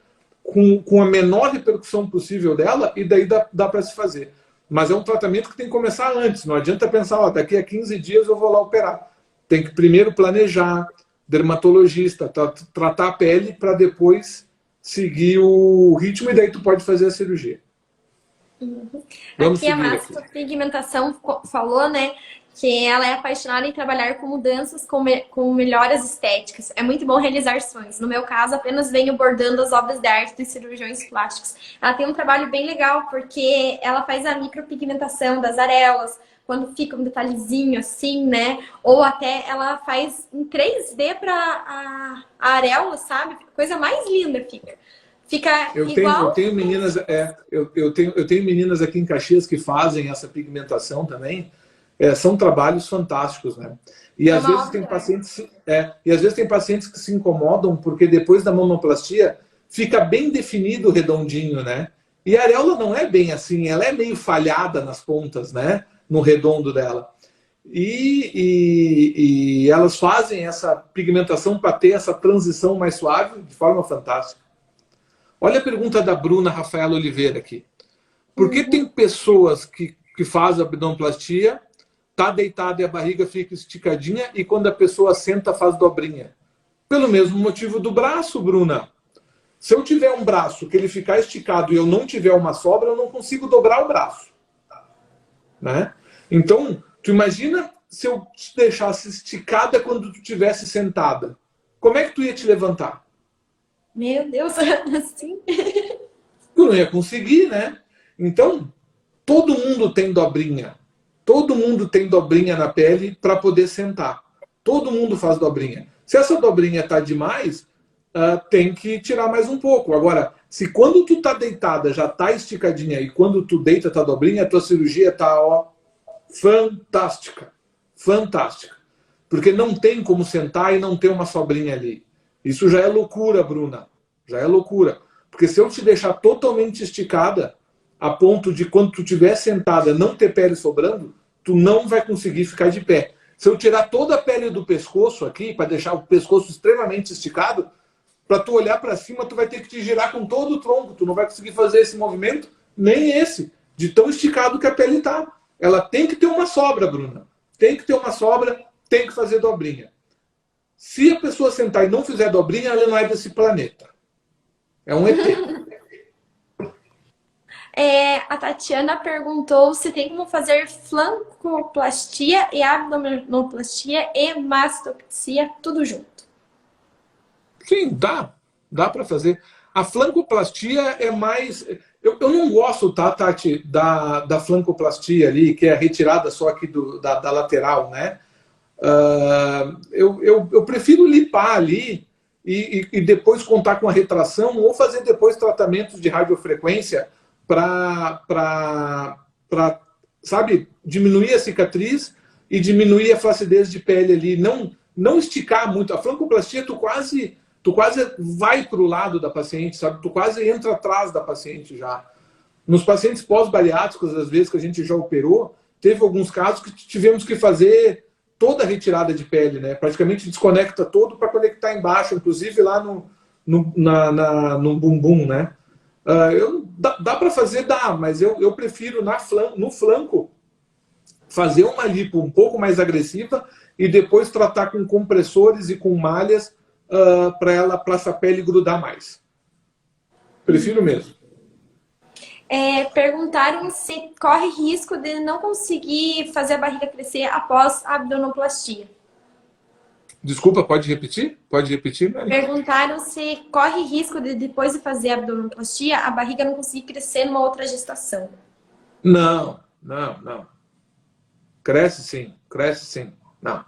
Speaker 2: com a menor repercussão possível dela, e daí dá para se fazer. Mas é um tratamento que tem que começar antes, não adianta pensar, daqui a 15 dias eu vou lá operar. Tem que primeiro planejar, dermatologista, tratar a pele para depois seguir o ritmo e daí tu pode fazer a cirurgia.
Speaker 1: Uhum. Aqui a Márcia Pigmentação falou, né, que ela é apaixonada em trabalhar com mudanças, com melhoras estéticas. É muito bom realizar sonhos. No meu caso, apenas venho bordando as obras de arte dos cirurgiões plásticos. Ela tem um trabalho bem legal, porque ela faz a micropigmentação das areolas, quando fica um detalhezinho assim, né? Ou até ela faz em 3D para a areola, sabe? Coisa mais linda fica. Fica igual...
Speaker 2: Eu tenho meninas, eu tenho meninas aqui em Caxias que fazem essa pigmentação também. São trabalhos fantásticos, né? E às vezes tem pacientes que se incomodam porque depois da mamoplastia fica bem definido o redondinho, né? E a areola não é bem assim, ela é meio falhada nas pontas, né? No redondo dela. E elas fazem essa pigmentação para ter essa transição mais suave de forma fantástica. Olha a pergunta da Bruna Rafaela Oliveira aqui. Por que tem pessoas que fazem abdominoplastia, tá deitada e a barriga fica esticadinha, e quando a pessoa senta faz dobrinha? Pelo mesmo motivo do braço, Bruna. Se eu tiver um braço que ele ficar esticado e eu não tiver uma sobra, eu não consigo dobrar o braço. Né? Então, tu imagina se eu te deixasse esticada quando tu estivesse sentada. Como é que tu ia te levantar?
Speaker 1: Meu Deus, assim...
Speaker 2: Tu não ia conseguir, né? Então, todo mundo tem dobrinha. Todo mundo tem dobrinha na pele para poder sentar. Todo mundo faz dobrinha. Se essa dobrinha está demais, tem que tirar mais um pouco. Agora, se quando tu tá deitada já tá esticadinha e quando tu deita tá dobrinha, a tua cirurgia tá fantástica. Fantástica. Porque não tem como sentar e não ter uma sobrinha ali. Isso já é loucura, Bruna. Já é loucura. Porque se eu te deixar totalmente esticada, a ponto de quando tu estiver sentada não ter pele sobrando, tu não vai conseguir ficar de pé. Se eu tirar toda a pele do pescoço aqui, para deixar o pescoço extremamente esticado, para tu olhar para cima, tu vai ter que te girar com todo o tronco. Tu não vai conseguir fazer esse movimento, nem esse, de tão esticado que a pele está. Ela tem que ter uma sobra, Bruna. Tem que ter uma sobra, tem que fazer dobrinha. Se a pessoa sentar e não fizer dobrinha, ela não é desse planeta. É um ET.
Speaker 1: A Tatiana perguntou se tem como fazer flancoplastia e abdominoplastia e mastopexia tudo junto.
Speaker 2: Sim, dá. Dá para fazer. A flancoplastia é mais... Eu não gosto, tá, Tati, da flancoplastia ali, que é a retirada só aqui da lateral, né? Eu prefiro lipar ali e depois contar com a retração ou fazer depois tratamentos de radiofrequência para, sabe, diminuir a cicatriz e diminuir a flacidez de pele ali. Não esticar muito. A flancoplastia, tu quase vai para o lado da paciente, sabe? Tu quase entra atrás da paciente já. Nos pacientes pós-bariátricos, às vezes, que a gente já operou, teve alguns casos que tivemos que fazer toda a retirada de pele, né? Praticamente desconecta todo para conectar embaixo, inclusive lá no bumbum, né? Dá para fazer, dá, mas eu prefiro no flanco fazer uma lipo um pouco mais agressiva e depois tratar com compressores e com malhas para essa pele grudar mais. Prefiro mesmo.
Speaker 1: Perguntaram se corre risco de não conseguir fazer a barriga crescer após a abdominoplastia.
Speaker 2: Desculpa, pode repetir? Pode repetir, Mari?
Speaker 1: Perguntaram se corre risco de depois de fazer a abdominoplastia a barriga não conseguir crescer numa outra gestação.
Speaker 2: Não. Cresce sim. Não.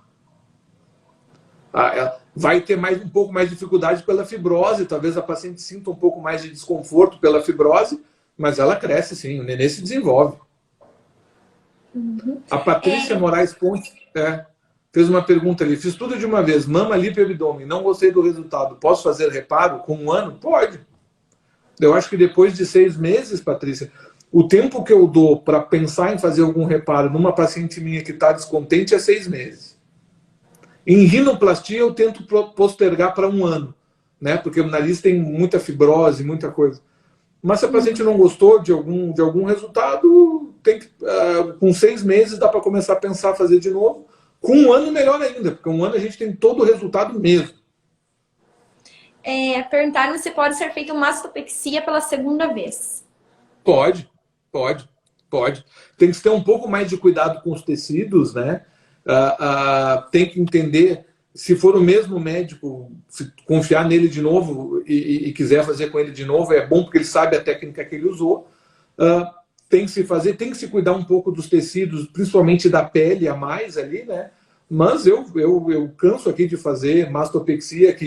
Speaker 2: Ela vai ter um pouco mais de dificuldade pela fibrose, talvez a paciente sinta um pouco mais de desconforto pela fibrose, mas ela cresce sim, o nenê se desenvolve. A Patrícia Moraes Ponte fez uma pergunta ali, fiz tudo de uma vez, mama, lipo e abdômen, não gostei do resultado, posso fazer reparo com 1 ano? Pode. Eu acho que depois de 6 meses, Patrícia, o tempo que eu dou para pensar em fazer algum reparo numa paciente minha que está descontente é 6 meses. Em rinoplastia eu tento postergar para 1 ano, né? Porque o nariz tem muita fibrose, muita coisa. Mas se a paciente não gostou de algum resultado, com 6 meses dá para começar a pensar a fazer de novo. Com 1 ano melhor ainda, porque 1 ano a gente tem todo o resultado mesmo.
Speaker 1: Perguntaram se pode ser feita uma mastopexia pela 2ª vez.
Speaker 2: Pode. Tem que ter um pouco mais de cuidado com os tecidos, né? Tem que entender, se for o mesmo médico, se confiar nele de novo e quiser fazer com ele de novo, é bom porque ele sabe a técnica que ele usou. Tem que se cuidar um pouco dos tecidos, principalmente da pele a mais ali, né? Mas eu canso aqui de fazer mastopexia,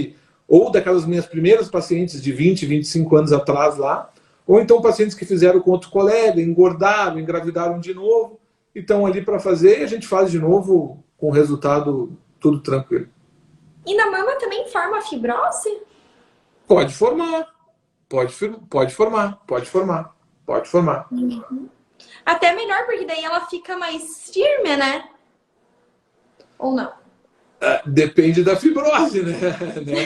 Speaker 2: ou daquelas minhas primeiras pacientes de 20, 25 anos atrás lá, ou então pacientes que fizeram com outro colega, engordaram, engravidaram de novo, e estão ali para fazer, e a gente faz de novo com resultado tudo tranquilo.
Speaker 1: E na mama também forma fibrose?
Speaker 2: Pode formar.
Speaker 1: Até melhor, porque daí ela fica mais firme, né? Ou não?
Speaker 2: Depende da fibrose, né,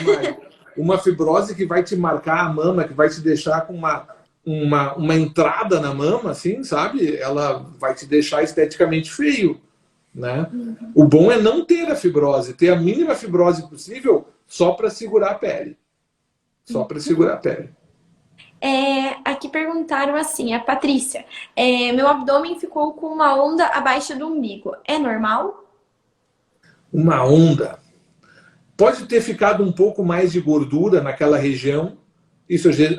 Speaker 2: Mari? Uma fibrose que vai te marcar a mama, que vai te deixar com uma entrada na mama, assim, sabe? Ela vai te deixar esteticamente feio, né? O bom é não ter a fibrose, ter a mínima fibrose possível só para segurar a pele.
Speaker 1: Aqui perguntaram assim, a Patrícia, meu abdômen ficou com uma onda abaixo do umbigo, é normal?
Speaker 2: Uma onda. Pode ter ficado um pouco mais de gordura naquela região. Isso às vezes.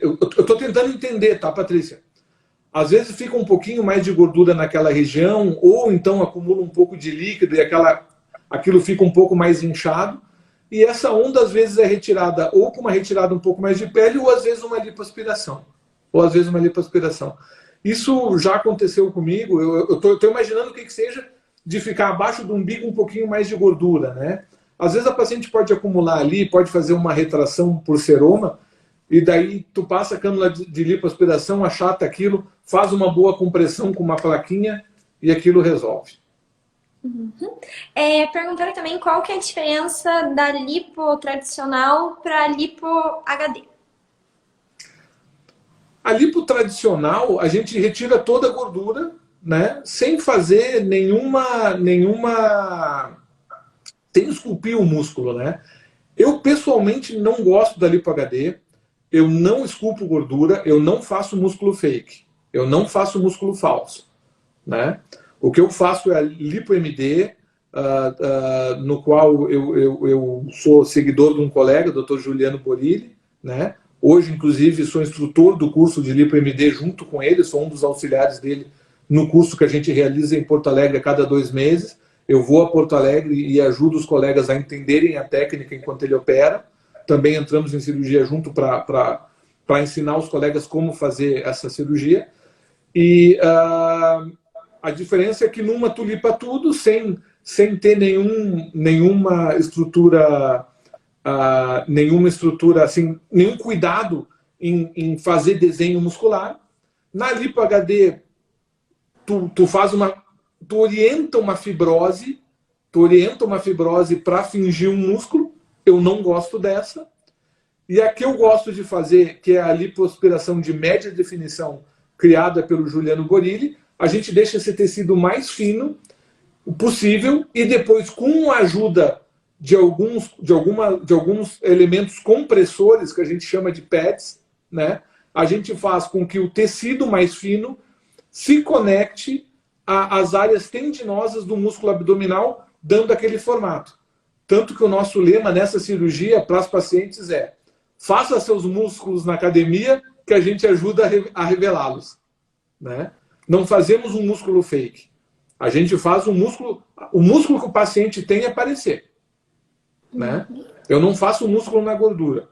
Speaker 2: Eu estou tentando entender, tá, Patrícia? Às vezes fica um pouquinho mais de gordura naquela região, ou então acumula um pouco de líquido e aquilo fica um pouco mais inchado. E essa onda às vezes é retirada ou com uma retirada um pouco mais de pele, ou às vezes uma lipoaspiração. Isso já aconteceu comigo. Eu estou imaginando o que seja de ficar abaixo do umbigo um pouquinho mais de gordura, né? Às vezes a paciente pode acumular ali, pode fazer uma retração por seroma, e daí tu passa a cânula de lipoaspiração, achata aquilo, faz uma boa compressão com uma plaquinha e aquilo resolve.
Speaker 1: Uhum. Perguntaram também qual que é a diferença da lipo tradicional para a lipo HD.
Speaker 2: A lipo tradicional, a gente retira toda a gordura, né, sem fazer sem esculpir o músculo, né? Eu pessoalmente não gosto da lipo HD, eu não esculpo gordura, eu não faço músculo fake, eu não faço músculo falso, né? O que eu faço é a lipo MD, no qual eu sou seguidor de um colega, Dr. Juliano Borilli, né? Hoje, inclusive, sou instrutor do curso de lipo MD junto com ele, sou um dos auxiliares dele no curso que a gente realiza em Porto Alegre a cada 2 meses. Eu vou a Porto Alegre e ajudo os colegas a entenderem a técnica enquanto ele opera. Também entramos em cirurgia junto para ensinar os colegas como fazer essa cirurgia. E a diferença é que numa tu lipa tudo sem ter nenhuma estrutura assim, nenhum cuidado em fazer desenho muscular. Na lipo HD, tu orienta uma fibrose para fingir um músculo. Eu não gosto dessa. E a que eu gosto de fazer, que é a lipoaspiração de média definição, criada pelo Juliano Borilli, a gente deixa esse tecido mais fino possível e depois, com a ajuda de alguns elementos compressores, que a gente chama de pads, né, a gente faz com que o tecido mais fino se conecte às áreas tendinosas do músculo abdominal, dando aquele formato. Tanto que o nosso lema nessa cirurgia para as pacientes é: faça seus músculos na academia, que a gente ajuda a revelá-los, né? Não fazemos um músculo fake. A gente faz o músculo que o paciente tem aparecer, né? Eu não faço músculo na gordura.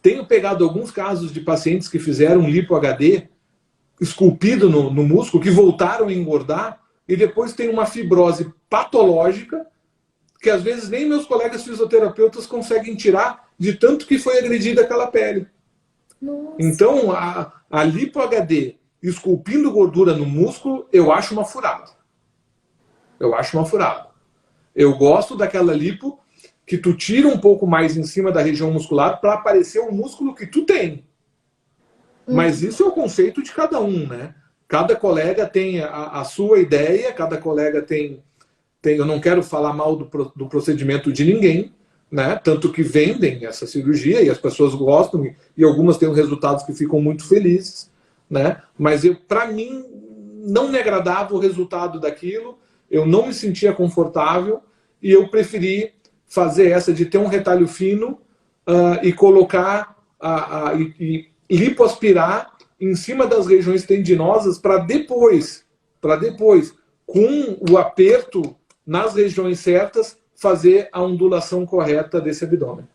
Speaker 2: Tenho pegado alguns casos de pacientes que fizeram lipo HD esculpido no músculo, que voltaram a engordar e depois tem uma fibrose patológica que às vezes nem meus colegas fisioterapeutas conseguem tirar de tanto que foi agredida aquela pele. Nossa. Então, a lipo HD esculpindo gordura no músculo, eu acho uma furada. Eu gosto daquela lipo que tu tira um pouco mais em cima da região muscular para aparecer o músculo que tu tem. Mas isso é o conceito de cada um, né? Cada colega tem a sua ideia, cada colega tem... Eu não quero falar mal do procedimento de ninguém, né? Tanto que vendem essa cirurgia e as pessoas gostam e algumas têm resultados que ficam muito felizes, né? Mas para mim não me agradava o resultado daquilo, eu não me sentia confortável e eu preferi fazer essa de ter um retalho fino e colocar e lipoaspirar em cima das regiões tendinosas para depois, com o aperto nas regiões certas, fazer a ondulação correta desse abdômen.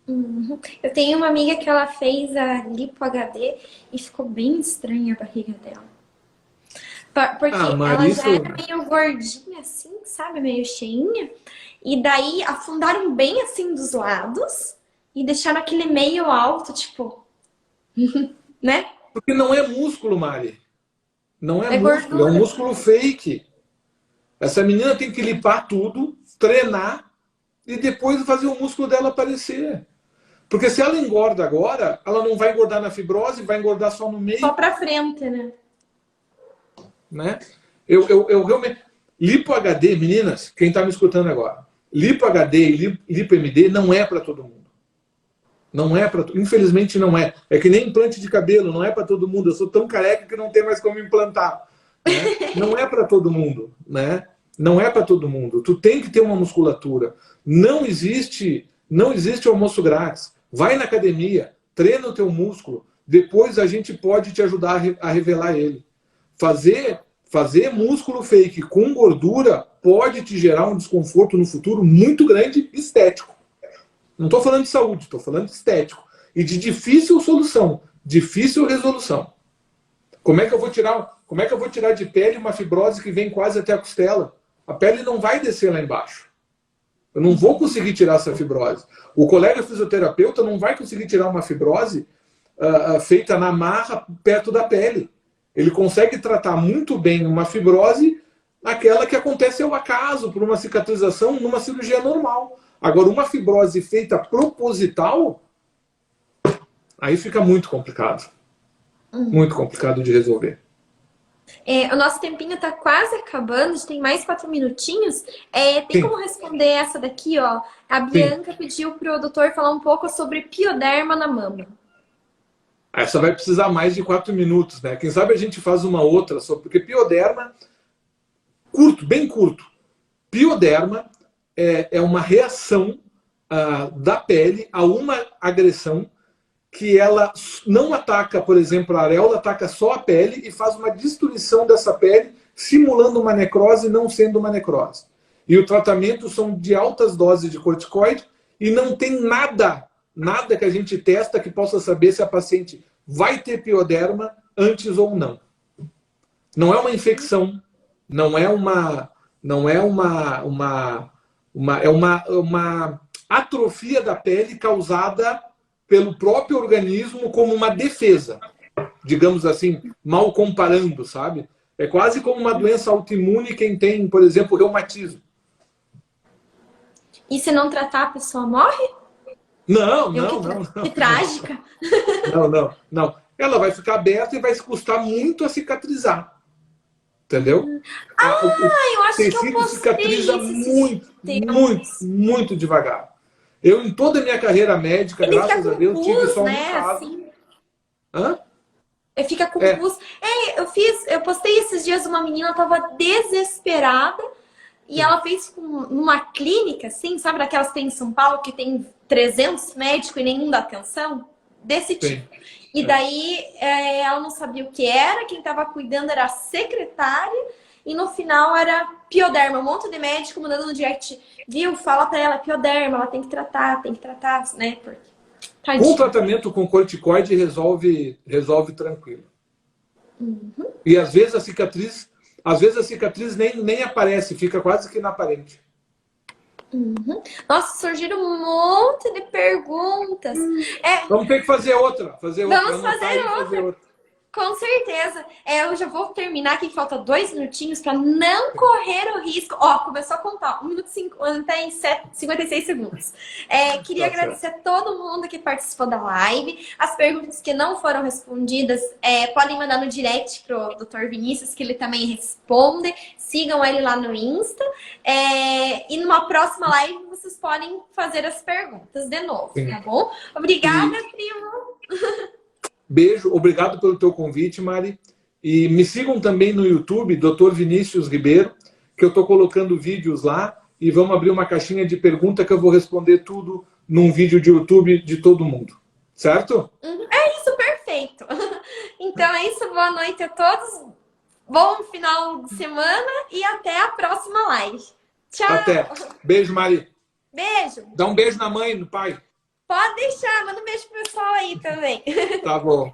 Speaker 1: Uhum. Eu tenho uma amiga que ela fez a lipo HD e ficou bem estranha a barriga dela. Porque ela já era meio gordinha assim, sabe? Meio cheinha. E daí afundaram bem assim dos lados e deixaram aquele meio alto, tipo... né?
Speaker 2: Porque não é músculo, Mari. Não é músculo,
Speaker 1: gordura.
Speaker 2: É um músculo fake. Essa menina tem que limpar tudo, treinar e depois fazer o músculo dela aparecer. Porque se ela engorda agora, ela não vai engordar na fibrose, vai engordar só no meio.
Speaker 1: Só pra frente, né?
Speaker 2: Eu realmente... Lipo HD, meninas, quem tá me escutando agora, Lipo HD e Lipo MD não é para todo mundo. Não é para, infelizmente não é. É que nem implante de cabelo, não é para todo mundo. Eu sou tão careca que não tem mais como implantar. Né? Não é para todo mundo, né? Não é para todo mundo. Tu tem que ter uma musculatura. Não existe almoço grátis. Vai na academia, treina o teu músculo. Depois a gente pode te ajudar a revelar ele. Fazer músculo fake com gordura pode te gerar um desconforto no futuro muito grande, estético. Não estou falando de saúde, estou falando de estético. E de difícil solução, difícil resolução. Como é que eu vou tirar de pele uma fibrose que vem quase até a costela? A pele não vai descer lá embaixo. Eu não vou conseguir tirar essa fibrose. O colega fisioterapeuta não vai conseguir tirar uma fibrose feita na marra perto da pele. Ele consegue tratar muito bem uma fibrose, aquela que acontece ao acaso, por uma cicatrização numa cirurgia normal. Agora, uma fibrose feita proposital, aí fica muito complicado. Muito complicado de resolver.
Speaker 1: O nosso tempinho tá quase acabando, a gente tem mais 4 minutinhos. Tem
Speaker 2: Sim.
Speaker 1: como responder essa daqui, ó? A Bianca pediu pro doutor falar um pouco sobre pioderma na mama.
Speaker 2: Essa vai precisar mais de 4 minutos, né? Quem sabe a gente faz uma outra, porque pioderma, curto, bem curto. Pioderma é uma reação da pele a uma agressão que ela não ataca, por exemplo, a areola, ataca só a pele e faz uma destruição dessa pele, simulando uma necrose, não sendo uma necrose. E o tratamento são de altas doses de corticoide e não tem nada que a gente testa que possa saber se a paciente vai ter pioderma antes ou não. Não é uma infecção, é uma atrofia da pele causada pelo próprio organismo como uma defesa, digamos assim, mal comparando, sabe? É quase como uma doença autoimune quem tem, por exemplo, reumatismo.
Speaker 1: E se não tratar, a pessoa morre?
Speaker 2: Não.
Speaker 1: Que trágica.
Speaker 2: Não. Ela vai ficar aberta e vai custar muito a cicatrizar. Entendeu?
Speaker 1: Eu acho que eu
Speaker 2: tecido
Speaker 1: postei
Speaker 2: cicatriza
Speaker 1: isso
Speaker 2: muito devagar. Eu, em toda a minha carreira médica,
Speaker 1: Ele
Speaker 2: graças a Deus, tive só um caso.
Speaker 1: Assim.
Speaker 2: Hã?
Speaker 1: Fica com pus. Eu postei esses dias, uma menina tava desesperada e ela fez numa clínica, assim, sabe, daquelas que tem em São Paulo, que tem 300 médicos e nenhum dá atenção? Desse tipo. E daí ela não sabia o que era, quem tava cuidando era a secretária e no final era pioderma. Um monte de médico mandando no direct, viu? Fala pra ela, pioderma, ela tem que tratar, né? Porque...
Speaker 2: Com tratamento com corticoide resolve tranquilo. E às vezes a cicatriz nem aparece, fica quase que inaparente.
Speaker 1: Nossa, surgiram um monte de perguntas.
Speaker 2: Vamos ter que fazer outra.
Speaker 1: Vamos fazer outra. Com certeza. Eu já vou terminar aqui, que falta 2 minutinhos para não correr o risco. Começou a contar. 1 minuto e 56 segundos. Queria agradecer a todo mundo que participou da live. As perguntas que não foram respondidas, podem mandar no direct pro Dr. Vinícius, que ele também responde. Sigam ele lá no Insta. E numa próxima live, vocês podem fazer as perguntas de novo, tá bom? Obrigada, primo.
Speaker 2: Beijo, obrigado pelo teu convite, Mari. E me sigam também no YouTube, Dr. Vinícius Ribeiro, que eu estou colocando vídeos lá e vamos abrir uma caixinha de pergunta que eu vou responder tudo num vídeo de YouTube de todo mundo. Certo?
Speaker 1: É isso, perfeito. Então é isso, boa noite a todos. Bom final de semana e até a próxima live. Tchau.
Speaker 2: Até. Beijo, Mari.
Speaker 1: Beijo.
Speaker 2: Dá um beijo na mãe, no pai.
Speaker 1: Pode deixar, manda um beijo pro pessoal aí também.
Speaker 2: Tá bom.